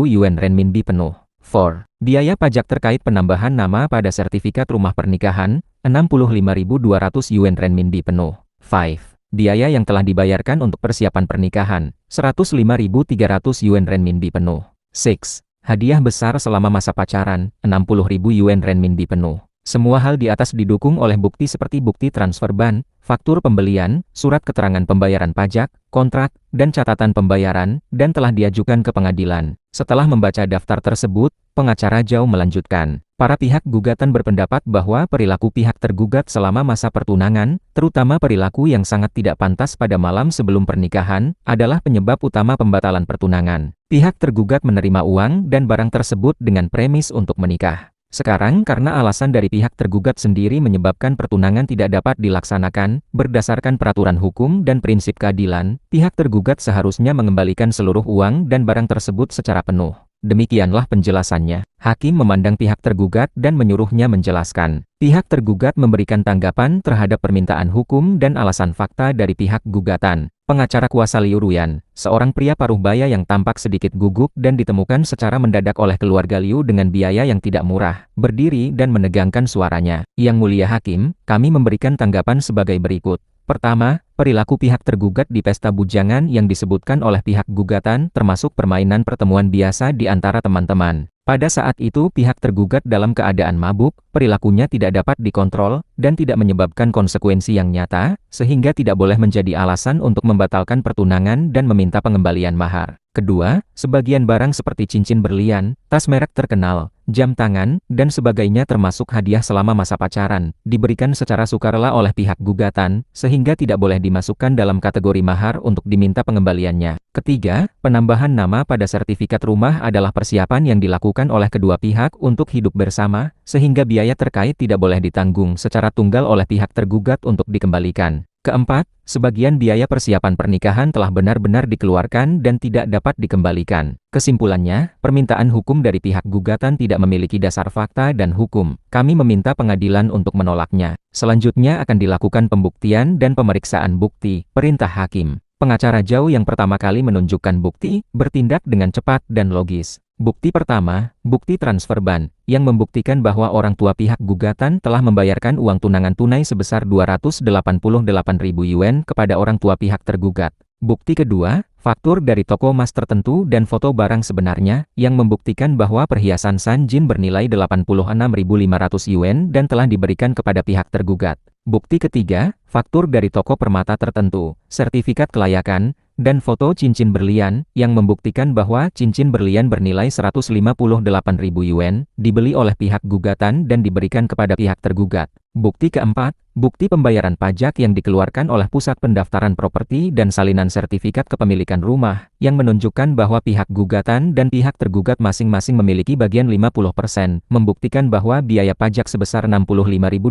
yuan renminbi penuh. 4. Biaya pajak terkait penambahan nama pada sertifikat rumah pernikahan, 65.200 yuan renminbi penuh. 5. Biaya yang telah dibayarkan untuk persiapan pernikahan, 105.300 yuan renminbi penuh. 6. Hadiah besar selama masa pacaran, 60.000 yuan renminbi penuh. Semua hal di atas didukung oleh bukti seperti bukti transfer ban, faktur pembelian, surat keterangan pembayaran pajak, kontrak, dan catatan pembayaran, dan telah diajukan ke pengadilan. Setelah membaca daftar tersebut, pengacara Zhao melanjutkan. Para pihak gugatan berpendapat bahwa perilaku pihak tergugat selama masa pertunangan, terutama perilaku yang sangat tidak pantas pada malam sebelum pernikahan, adalah penyebab utama pembatalan pertunangan. Pihak tergugat menerima uang dan barang tersebut dengan premis untuk menikah. Sekarang karena alasan dari pihak tergugat sendiri menyebabkan pertunangan tidak dapat dilaksanakan, berdasarkan peraturan hukum dan prinsip keadilan, pihak tergugat seharusnya mengembalikan seluruh uang dan barang tersebut secara penuh. Demikianlah penjelasannya. Hakim memandang pihak tergugat dan menyuruhnya menjelaskan. Pihak tergugat memberikan tanggapan terhadap permintaan hukum dan alasan fakta dari pihak gugatan. Pengacara kuasa Liu Ruyan, seorang pria paruh baya yang tampak sedikit gugup dan ditemukan secara mendadak oleh keluarga Liu dengan biaya yang tidak murah, berdiri dan menegangkan suaranya. Yang Mulia Hakim, kami memberikan tanggapan sebagai berikut. Pertama, perilaku pihak tergugat di pesta bujangan yang disebutkan oleh pihak gugatan termasuk permainan pertemuan biasa di antara teman-teman. Pada saat itu pihak tergugat dalam keadaan mabuk, perilakunya tidak dapat dikontrol, dan tidak menyebabkan konsekuensi yang nyata, sehingga tidak boleh menjadi alasan untuk membatalkan pertunangan dan meminta pengembalian mahar. Kedua, sebagian barang seperti cincin berlian, tas merek terkenal, jam tangan, dan sebagainya termasuk hadiah selama masa pacaran, diberikan secara sukarela oleh pihak gugatan, sehingga tidak boleh dimasukkan dalam kategori mahar untuk diminta pengembaliannya. Ketiga, penambahan nama pada sertifikat rumah adalah persiapan yang dilakukan oleh kedua pihak untuk hidup bersama, sehingga biaya terkait tidak boleh ditanggung secara tunggal oleh pihak tergugat untuk dikembalikan. Keempat, sebagian biaya persiapan pernikahan telah benar-benar dikeluarkan dan tidak dapat dikembalikan. Kesimpulannya, permintaan hukum dari pihak gugatan tidak memiliki dasar fakta dan hukum. Kami meminta pengadilan untuk menolaknya. Selanjutnya akan dilakukan pembuktian dan pemeriksaan bukti, perintah hakim. Pengacara Zhao yang pertama kali menunjukkan bukti, bertindak dengan cepat dan logis. Bukti pertama, bukti transfer ban, yang membuktikan bahwa orang tua pihak gugatan telah membayarkan uang tunangan tunai sebesar 288.000 yuan kepada orang tua pihak tergugat. Bukti kedua, faktur dari toko emas tertentu dan foto barang sebenarnya, yang membuktikan bahwa perhiasan Sanjin bernilai 86.500 yuan dan telah diberikan kepada pihak tergugat. Bukti ketiga, faktur dari toko permata tertentu, sertifikat kelayakan, dan foto cincin berlian yang membuktikan bahwa cincin berlian bernilai 158.000 yuan dibeli oleh pihak gugatan dan diberikan kepada pihak tergugat. Bukti keempat, bukti pembayaran pajak yang dikeluarkan oleh Pusat Pendaftaran Properti dan salinan sertifikat kepemilikan rumah yang menunjukkan bahwa pihak gugatan dan pihak tergugat masing-masing memiliki bagian 50%, membuktikan bahwa biaya pajak sebesar 65.200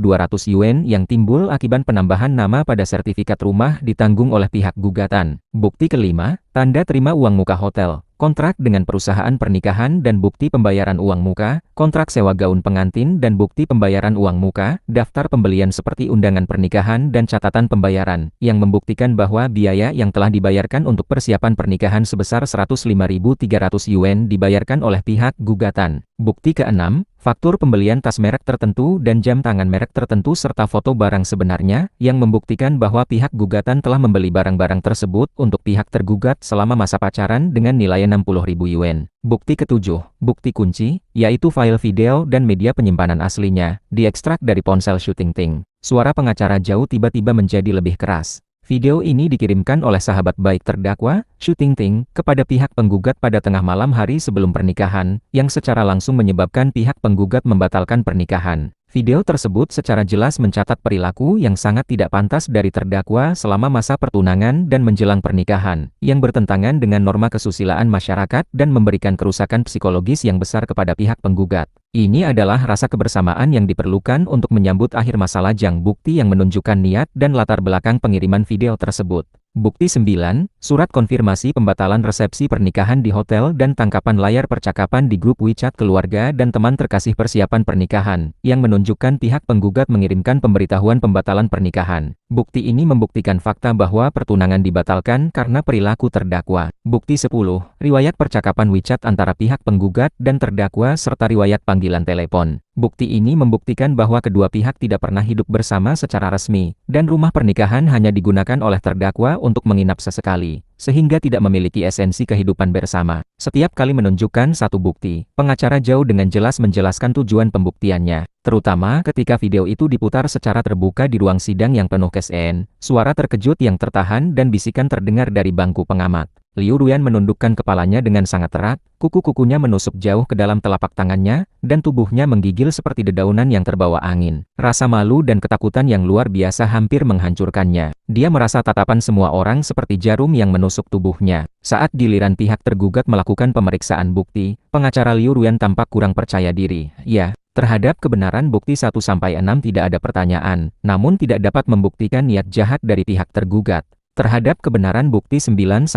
yuan yang timbul akibat penambahan nama pada sertifikat rumah ditanggung oleh pihak gugatan. Bukti kelima, tanda terima uang muka hotel, kontrak dengan perusahaan pernikahan dan bukti pembayaran uang muka, kontrak sewa gaun pengantin dan bukti pembayaran uang muka, daftar pembelian seperti undangan pernikahan dan catatan pembayaran, yang membuktikan bahwa biaya yang telah dibayarkan untuk persiapan pernikahan sebesar 105.300 yuan dibayarkan oleh pihak gugatan. Bukti keenam, faktur pembelian tas merek tertentu dan jam tangan merek tertentu serta foto barang sebenarnya, yang membuktikan bahwa pihak gugatan telah membeli barang-barang tersebut untuk pihak tergugat selama masa pacaran dengan nilai 60.000 yuan. Bukti ketujuh, bukti kunci, yaitu file video dan media penyimpanan aslinya, diekstrak dari ponsel Shooting Ting. Suara pengacara Zhao tiba-tiba menjadi lebih keras. Video ini dikirimkan oleh sahabat baik terdakwa, Shooting Ting, kepada pihak penggugat pada tengah malam hari sebelum pernikahan, yang secara langsung menyebabkan pihak penggugat membatalkan pernikahan. Video tersebut secara jelas mencatat perilaku yang sangat tidak pantas dari terdakwa selama masa pertunangan dan menjelang pernikahan, yang bertentangan dengan norma kesusilaan masyarakat dan memberikan kerusakan psikologis yang besar kepada pihak penggugat. Ini adalah rasa kebersamaan yang diperlukan untuk menyambut akhir masa lajang bukti yang menunjukkan niat dan latar belakang pengiriman video tersebut. Bukti 9, surat konfirmasi pembatalan resepsi pernikahan di hotel dan tangkapan layar percakapan di grup WeChat keluarga dan teman terkasih persiapan pernikahan, yang menunjukkan pihak penggugat mengirimkan pemberitahuan pembatalan pernikahan. Bukti ini membuktikan fakta bahwa pertunangan dibatalkan karena perilaku terdakwa. Bukti 10, riwayat percakapan WeChat antara pihak penggugat dan terdakwa serta riwayat panggilan telepon. Bukti ini membuktikan bahwa kedua pihak tidak pernah hidup bersama secara resmi, dan rumah pernikahan hanya digunakan oleh terdakwa untuk menginap sesekali, sehingga tidak memiliki esensi kehidupan bersama. Setiap kali menunjukkan satu bukti, pengacara Zhao dengan jelas menjelaskan tujuan pembuktiannya, terutama ketika video itu diputar secara terbuka di ruang sidang yang penuh kesan, suara terkejut yang tertahan dan bisikan terdengar dari bangku pengamat. Liu Ruyan menundukkan kepalanya dengan sangat erat, kuku-kukunya menusuk jauh ke dalam telapak tangannya, dan tubuhnya menggigil seperti dedaunan yang terbawa angin. Rasa malu dan ketakutan yang luar biasa hampir menghancurkannya. Dia merasa tatapan semua orang seperti jarum yang menusuk tubuhnya. Saat giliran pihak tergugat melakukan pemeriksaan bukti, pengacara Liu Ruyan tampak kurang percaya diri. Ya, terhadap kebenaran bukti 1-6 tidak ada pertanyaan, namun tidak dapat membuktikan niat jahat dari pihak tergugat. Terhadap kebenaran bukti 9-10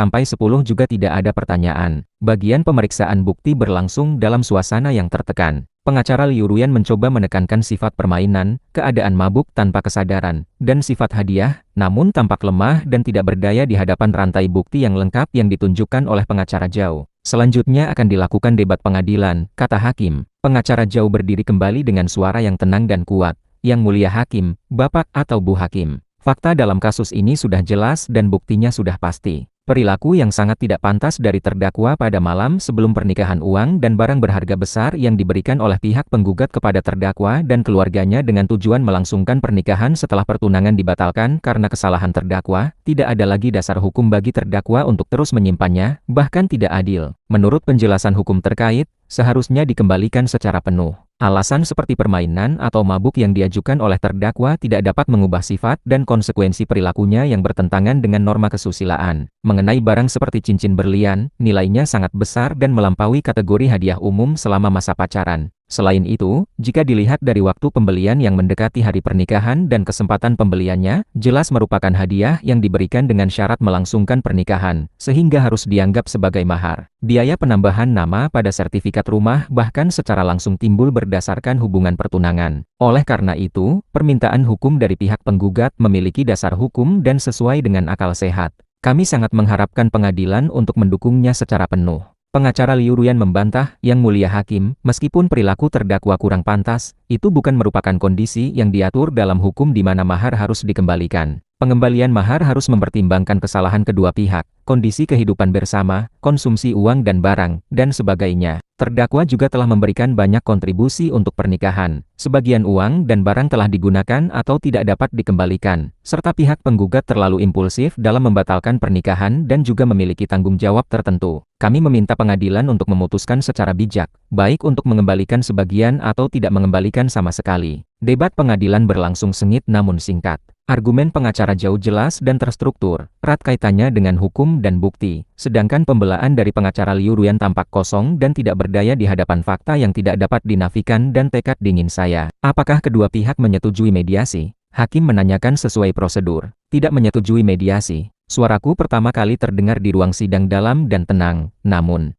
juga tidak ada pertanyaan. Bagian pemeriksaan bukti berlangsung dalam suasana yang tertekan. Pengacara Liu Ruyan mencoba menekankan sifat permainan, keadaan mabuk tanpa kesadaran, dan sifat hadiah, namun tampak lemah dan tidak berdaya di hadapan rantai bukti yang lengkap yang ditunjukkan oleh pengacara Zhao. Selanjutnya akan dilakukan debat pengadilan, kata hakim. Pengacara Zhao berdiri kembali dengan suara yang tenang dan kuat. Yang mulia hakim, Bapak atau Bu Hakim. Fakta dalam kasus ini sudah jelas dan buktinya sudah pasti. Perilaku yang sangat tidak pantas dari terdakwa pada malam sebelum pernikahan, uang dan barang berharga besar yang diberikan oleh pihak penggugat kepada terdakwa dan keluarganya dengan tujuan melangsungkan pernikahan setelah pertunangan dibatalkan karena kesalahan terdakwa, tidak ada lagi dasar hukum bagi terdakwa untuk terus menyimpannya, bahkan tidak adil. Menurut penjelasan hukum terkait, seharusnya dikembalikan secara penuh. Alasan seperti permainan atau mabuk yang diajukan oleh terdakwa tidak dapat mengubah sifat dan konsekuensi perilakunya yang bertentangan dengan norma kesusilaan. Mengenai barang seperti cincin berlian, nilainya sangat besar dan melampaui kategori hadiah umum selama masa pacaran. Selain itu, jika dilihat dari waktu pembelian yang mendekati hari pernikahan dan kesempatan pembeliannya, jelas merupakan hadiah yang diberikan dengan syarat melangsungkan pernikahan, sehingga harus dianggap sebagai mahar. Biaya penambahan nama pada sertifikat rumah bahkan secara langsung timbul berdasarkan hubungan pertunangan. Oleh karena itu, permintaan hukum dari pihak penggugat memiliki dasar hukum dan sesuai dengan akal sehat. Kami sangat mengharapkan pengadilan untuk mendukungnya secara penuh. Pengacara Liu Ruyan membantah, Yang Mulia Hakim, meskipun perilaku terdakwa kurang pantas, itu bukan merupakan kondisi yang diatur dalam hukum di mana mahar harus dikembalikan. Pengembalian mahar harus mempertimbangkan kesalahan kedua pihak, kondisi kehidupan bersama, konsumsi uang dan barang, dan sebagainya. Terdakwa juga telah memberikan banyak kontribusi untuk pernikahan. Sebagian uang dan barang telah digunakan atau tidak dapat dikembalikan, serta pihak penggugat terlalu impulsif dalam membatalkan pernikahan dan juga memiliki tanggung jawab tertentu. Kami meminta pengadilan untuk memutuskan secara bijak, baik untuk mengembalikan sebagian atau tidak mengembalikan sama sekali. Debat pengadilan berlangsung sengit namun singkat. Argumen pengacara jauh jelas dan terstruktur, erat kaitannya dengan hukum dan bukti, sedangkan pembelaan dari pengacara Liu Ruyan tampak kosong dan tidak berdaya di hadapan fakta yang tidak dapat dinafikan dan tekad dingin saya. Apakah kedua pihak menyetujui mediasi? Hakim menanyakan sesuai prosedur. Tidak menyetujui mediasi. Suaraku pertama kali terdengar di ruang sidang dalam dan tenang, namun...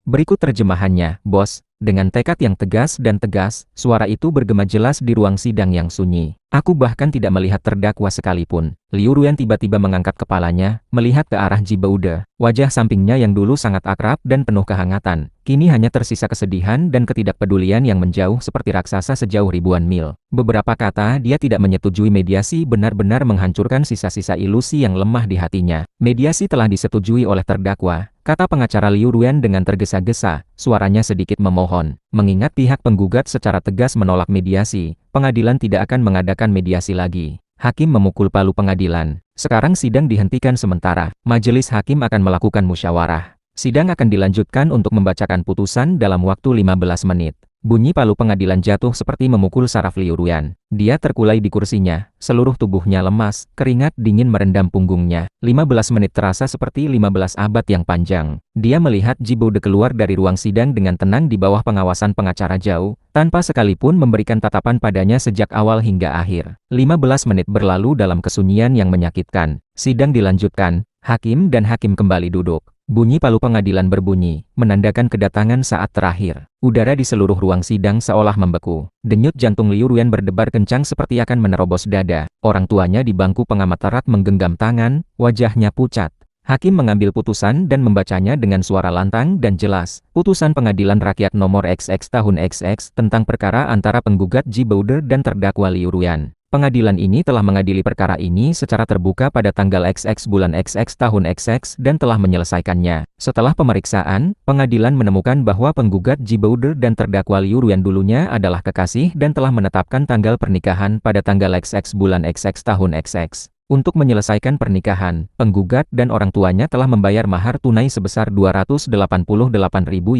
Berikut terjemahannya, bos. Dengan tekad yang tegas dan tegas, suara itu bergema jelas di ruang sidang yang sunyi. Aku bahkan tidak melihat terdakwa sekalipun. Liu Ruyan tiba-tiba mengangkat kepalanya, melihat ke arah Ji Boude. Wajah sampingnya yang dulu sangat akrab dan penuh kehangatan, kini hanya tersisa kesedihan dan ketidakpedulian yang menjauh seperti raksasa sejauh ribuan mil. Beberapa kata dia tidak menyetujui mediasi benar-benar menghancurkan sisa-sisa ilusi yang lemah di hatinya. Mediasi telah disetujui oleh terdakwa, kata pengacara Liu Ruyan dengan tergesa-gesa, suaranya sedikit memohon. Mengingat pihak penggugat secara tegas menolak mediasi, pengadilan tidak akan mengadakan mediasi lagi. Hakim memukul palu pengadilan. Sekarang sidang dihentikan sementara. Majelis hakim akan melakukan musyawarah. Sidang akan dilanjutkan untuk membacakan putusan dalam waktu 15 menit. Bunyi palu pengadilan jatuh seperti memukul saraf Liu Ruyan. Dia terkulai di kursinya, seluruh tubuhnya lemas, keringat dingin merendam punggungnya. 15 menit terasa seperti 15 abad yang panjang. Dia melihat Ji Boude keluar dari ruang sidang dengan tenang di bawah pengawasan pengacara jauh, tanpa sekalipun memberikan tatapan padanya sejak awal hingga akhir. 15 menit berlalu dalam kesunyian yang menyakitkan. Sidang dilanjutkan, hakim dan hakim kembali duduk. Bunyi palu pengadilan berbunyi, menandakan kedatangan saat terakhir. Udara di seluruh ruang sidang seolah membeku. Denyut jantung Liu Ruyan berdebar kencang seperti akan menerobos dada. Orang tuanya di bangku pengamat erat menggenggam tangan, wajahnya pucat. Hakim mengambil putusan dan membacanya dengan suara lantang dan jelas. Putusan Pengadilan Rakyat Nomor XX Tahun XX tentang perkara antara penggugat Ji Boude dan terdakwa Liu Ruyan. Pengadilan ini telah mengadili perkara ini secara terbuka pada tanggal XX bulan XX tahun XX dan telah menyelesaikannya. Setelah pemeriksaan, pengadilan menemukan bahwa penggugat Ji Boude dan terdakwa Liu Ruyan dulunya adalah kekasih dan telah menetapkan tanggal pernikahan pada tanggal XX bulan XX tahun XX. Untuk menyelesaikan pernikahan, penggugat dan orang tuanya telah membayar mahar tunai sebesar 288.000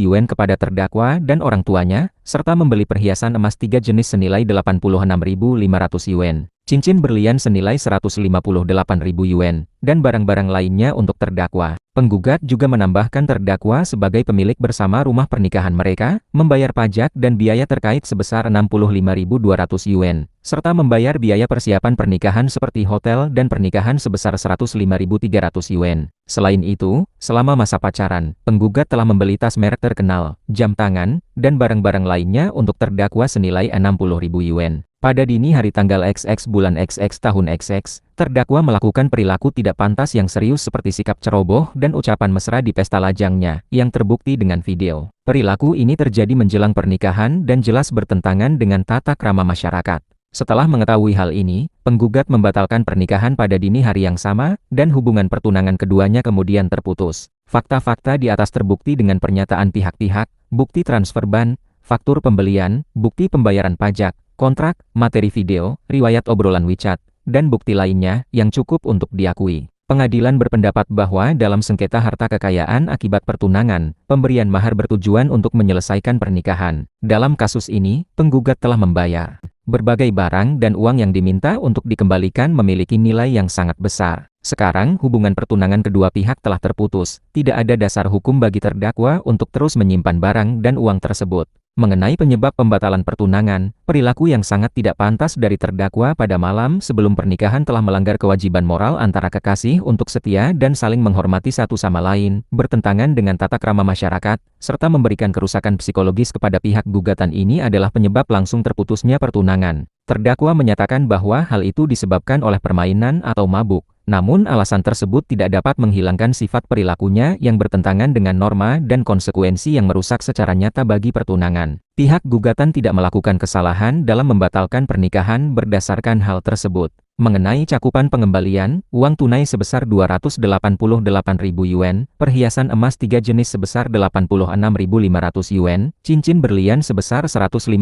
yuan kepada terdakwa dan orang tuanya, serta membeli perhiasan emas 3 jenis senilai 86.500 yuan, cincin berlian senilai 158.000 yuan, dan barang-barang lainnya untuk terdakwa. Penggugat juga menambahkan terdakwa sebagai pemilik bersama rumah pernikahan mereka, membayar pajak dan biaya terkait sebesar 65.200 yuan, serta membayar biaya persiapan pernikahan seperti hotel dan pernikahan sebesar 105.300 yuan. Selain itu, selama masa pacaran, penggugat telah membeli tas merek terkenal, jam tangan, dan barang-barang lainnya untuk terdakwa senilai 60.000 yuan. Pada dini hari tanggal XX bulan XX tahun XX, terdakwa melakukan perilaku tidak pantas yang serius seperti sikap ceroboh dan ucapan mesra di pesta lajangnya, yang terbukti dengan video. Perilaku ini terjadi menjelang pernikahan dan jelas bertentangan dengan tata krama masyarakat. Setelah mengetahui hal ini, penggugat membatalkan pernikahan pada dini hari yang sama, dan hubungan pertunangan keduanya kemudian terputus. Fakta-fakta di atas terbukti dengan pernyataan pihak-pihak, bukti transfer ban, faktur pembelian, bukti pembayaran pajak, kontrak, materi video, riwayat obrolan WeChat, dan bukti lainnya yang cukup untuk diakui. Pengadilan berpendapat bahwa dalam sengketa harta kekayaan akibat pertunangan, pemberian mahar bertujuan untuk menyelesaikan pernikahan. Dalam kasus ini, penggugat telah membayar. Berbagai barang dan uang yang diminta untuk dikembalikan memiliki nilai yang sangat besar. Sekarang, hubungan pertunangan kedua pihak telah terputus. Tidak ada dasar hukum bagi terdakwa untuk terus menyimpan barang dan uang tersebut. Mengenai penyebab pembatalan pertunangan, perilaku yang sangat tidak pantas dari terdakwa pada malam sebelum pernikahan telah melanggar kewajiban moral antara kekasih untuk setia dan saling menghormati satu sama lain, bertentangan dengan tata krama masyarakat, serta memberikan kerusakan psikologis kepada pihak gugatan. Ini adalah penyebab langsung terputusnya pertunangan. Terdakwa menyatakan bahwa hal itu disebabkan oleh permainan atau mabuk. Namun alasan tersebut tidak dapat menghilangkan sifat perilakunya yang bertentangan dengan norma dan konsekuensi yang merusak secara nyata bagi pertunangan. Pihak gugatan tidak melakukan kesalahan dalam membatalkan pernikahan berdasarkan hal tersebut. Mengenai cakupan pengembalian, uang tunai sebesar 288.000 yuan, perhiasan emas 3 jenis sebesar 86.500 yuan, cincin berlian sebesar 158.000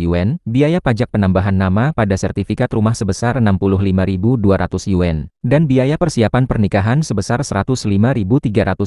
yuan, biaya pajak penambahan nama pada sertifikat rumah sebesar 65.200 yuan, dan biaya persiapan pernikahan sebesar 105.300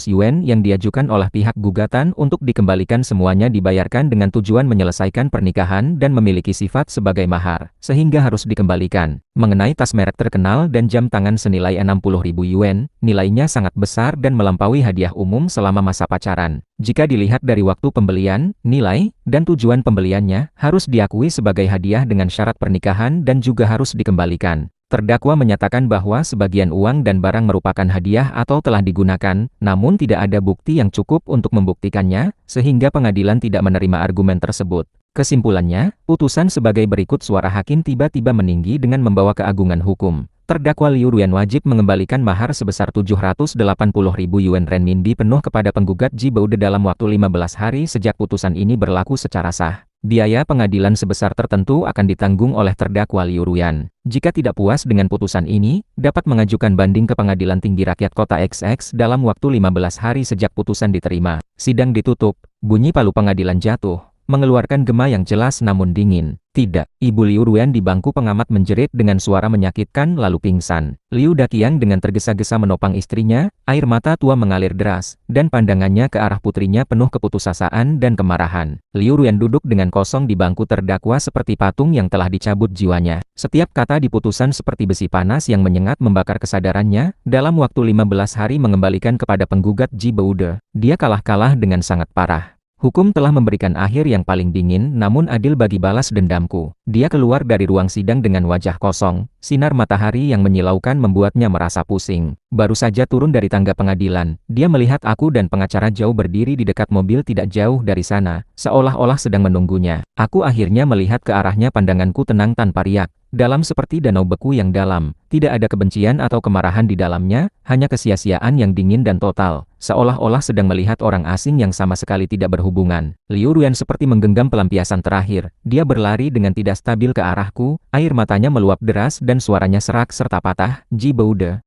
yuan yang diajukan oleh pihak gugatan untuk dikembalikan semuanya dibayarkan dengan tujuan menyelesaikan pernikahan dan memiliki sifat sebagai mahar, sehingga harus dikembalikan. Mengenai tas merek terkenal dan jam tangan senilai 60.000 yuan, nilainya sangat besar dan melampaui hadiah umum selama masa pacaran. Jika dilihat dari waktu pembelian, nilai, dan tujuan pembeliannya, harus diakui sebagai hadiah dengan syarat pernikahan dan juga harus dikembalikan. Terdakwa menyatakan bahwa sebagian uang dan barang merupakan hadiah atau telah digunakan, namun tidak ada bukti yang cukup untuk membuktikannya, sehingga pengadilan tidak menerima argumen tersebut. Kesimpulannya, putusan sebagai berikut. Suara hakim tiba-tiba meninggi dengan membawa keagungan hukum. Terdakwa Liu Ruyan wajib mengembalikan mahar sebesar 780.000 yuan renminbi penuh kepada penggugat Ji Baude dalam waktu 15 hari sejak putusan ini berlaku secara sah. Biaya pengadilan sebesar tertentu akan ditanggung oleh terdakwa Liu Ruyan. Jika tidak puas dengan putusan ini, dapat mengajukan banding ke Pengadilan Tinggi Rakyat Kota XX dalam waktu 15 hari sejak putusan diterima. Sidang ditutup, bunyi palu pengadilan jatuh, mengeluarkan gema yang jelas namun dingin. Tidak, Ibu Liu Ruyan di bangku pengamat menjerit dengan suara menyakitkan lalu pingsan. Liu Daqiang dengan tergesa-gesa menopang istrinya, air mata tua mengalir deras, dan pandangannya ke arah putrinya penuh keputusasaan dan kemarahan. Liu Ruyan duduk dengan kosong di bangku terdakwa seperti patung yang telah dicabut jiwanya. Setiap kata di putusan seperti besi panas yang menyengat membakar kesadarannya. Dalam waktu 15 hari mengembalikan kepada penggugat Ji Baude, dia kalah dengan sangat parah. Hukum telah memberikan akhir yang paling dingin namun adil bagi balas dendamku. Dia keluar dari ruang sidang dengan wajah kosong, sinar matahari yang menyilaukan membuatnya merasa pusing. Baru saja turun dari tangga pengadilan, dia melihat aku dan pengacara jauh berdiri di dekat mobil tidak jauh dari sana, seolah-olah sedang menunggunya. Aku akhirnya melihat ke arahnya, pandanganku tenang tanpa riak. Dalam seperti danau beku yang dalam, tidak ada kebencian atau kemarahan di dalamnya, hanya kesia-siaan yang dingin dan total, seolah-olah sedang melihat orang asing yang sama sekali tidak berhubungan. Liu Ruyan seperti menggenggam pelampiasan terakhir, dia berlari dengan tidak stabil ke arahku, air matanya meluap deras dan suaranya serak serta patah. Ji Baude,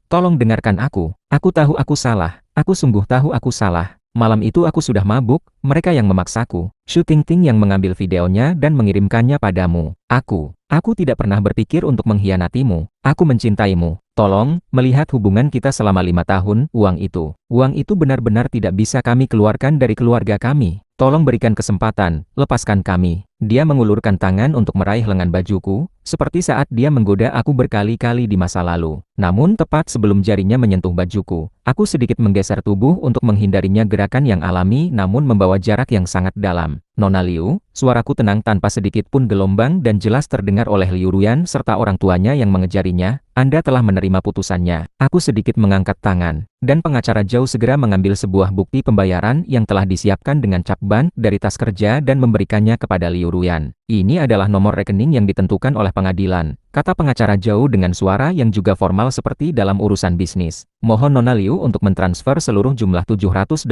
tolong dengarkan aku tahu aku salah, aku sungguh tahu aku salah. Malam itu aku sudah mabuk, mereka yang memaksaku. Xu Tingting yang mengambil videonya dan mengirimkannya padamu. Aku tidak pernah berpikir untuk mengkhianatimu. Aku mencintaimu. Tolong, melihat hubungan kita selama 5 tahun, uang itu benar-benar tidak bisa kami keluarkan dari keluarga kami. Tolong berikan kesempatan, lepaskan kami. Dia mengulurkan tangan untuk meraih lengan bajuku, seperti saat dia menggoda aku berkali-kali di masa lalu. Namun tepat sebelum jarinya menyentuh bajuku, aku sedikit menggeser tubuh untuk menghindarinya, gerakan yang alami namun membawa jarak yang sangat dalam. Nona Liu, suaraku tenang tanpa sedikit pun gelombang dan jelas terdengar oleh Liu Ruyan serta orang tuanya yang mengejarinya. Anda telah menerima putusannya. Aku sedikit mengangkat tangan, dan pengacara jauh segera mengambil sebuah bukti pembayaran yang telah disiapkan dengan cap ban dari tas kerja dan memberikannya kepada Liu Ruyan. Ini adalah nomor rekening yang ditentukan oleh pengadilan, kata pengacara jauh dengan suara yang juga formal seperti dalam urusan bisnis. Mohon Nona Liu untuk mentransfer seluruh jumlah 780.000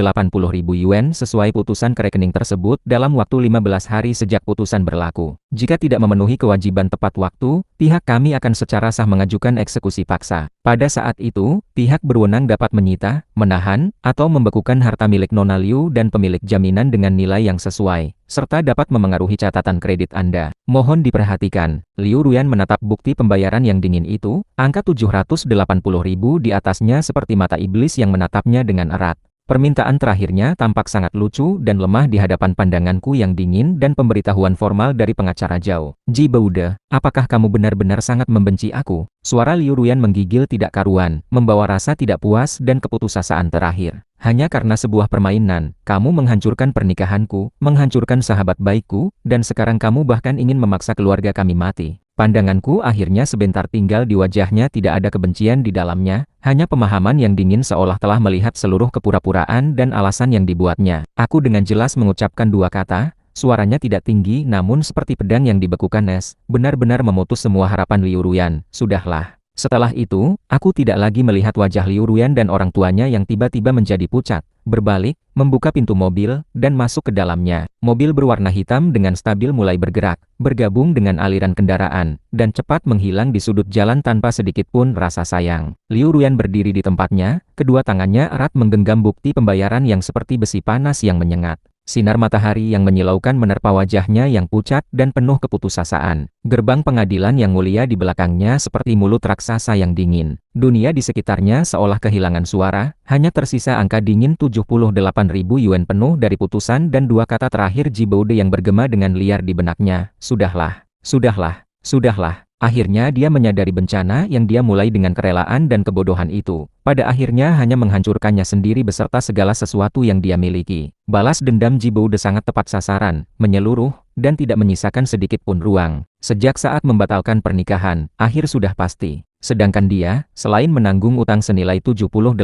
yuan sesuai putusan ke rekening tersebut dalam waktu 15 hari sejak putusan berlaku. Jika tidak memenuhi kewajiban tepat waktu, pihak kami akan secara sah mengajukan eksekusi paksa. Pada saat itu, pihak berwenang dapat menyita, menahan, atau membekukan harta milik Nona Liu dan pemilik jaminan dengan nilai yang sesuai, serta dapat memengaruhi catatan kredit Anda. Mohon diperhatikan. Liu Ruyan menatap bukti pembayaran yang dingin itu, angka 780.000 di atasnya seperti mata iblis yang menatapnya dengan erat. Permintaan terakhirnya tampak sangat lucu dan lemah di hadapan pandanganku yang dingin dan pemberitahuan formal dari pengacara jauh. Ji Baude, apakah kamu benar-benar sangat membenci aku? Suara Liu Ruyan menggigil tidak karuan, membawa rasa tidak puas dan keputusasaan terakhir. Hanya karena sebuah permainan, kamu menghancurkan pernikahanku, menghancurkan sahabat baikku, dan sekarang kamu bahkan ingin memaksa keluarga kami mati. Pandanganku akhirnya sebentar tinggal di wajahnya, tidak ada kebencian di dalamnya, hanya pemahaman yang dingin seolah telah melihat seluruh kepura-puraan dan alasan yang dibuatnya. Aku dengan jelas mengucapkan 2 kata, suaranya tidak tinggi namun seperti pedang yang dibekukan es, benar-benar memutus semua harapan Liu Ruyan. Sudahlah. Setelah itu, aku tidak lagi melihat wajah Liu Ruyan dan orang tuanya yang tiba-tiba menjadi pucat. berbalik, membuka pintu mobil, dan masuk ke dalamnya. Mobil berwarna hitam dengan stabil mulai bergerak, bergabung dengan aliran kendaraan, dan cepat menghilang di sudut jalan tanpa sedikit pun rasa sayang. Liu Ruyan berdiri di tempatnya, kedua tangannya erat menggenggam bukti pembayaran yang seperti besi panas yang menyengat. Sinar matahari yang menyilaukan menerpa wajahnya yang pucat dan penuh keputusasaan. Gerbang pengadilan yang mulia di belakangnya seperti mulut raksasa yang dingin. Dunia di sekitarnya seolah kehilangan suara, hanya tersisa angka dingin 78.000 yuan penuh dari putusan dan dua kata terakhir Ji Boude yang bergema dengan liar di benaknya. Sudahlah, sudahlah, sudahlah. Akhirnya dia menyadari bencana yang dia mulai dengan kerelaan dan kebodohan itu. Pada akhirnya hanya menghancurkannya sendiri beserta segala sesuatu yang dia miliki. Balas dendam Ji Boude sangat tepat sasaran, menyeluruh, dan tidak menyisakan sedikit pun ruang. Sejak saat membatalkan pernikahan, akhir sudah pasti. Sedangkan dia, selain menanggung utang senilai 78.000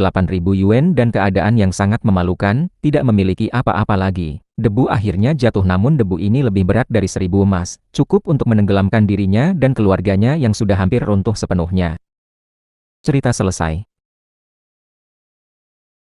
yuan dan keadaan yang sangat memalukan, tidak memiliki apa-apa lagi. Debu akhirnya jatuh namun debu ini lebih berat dari 1000 emas, cukup untuk menenggelamkan dirinya dan keluarganya yang sudah hampir runtuh sepenuhnya. Cerita selesai.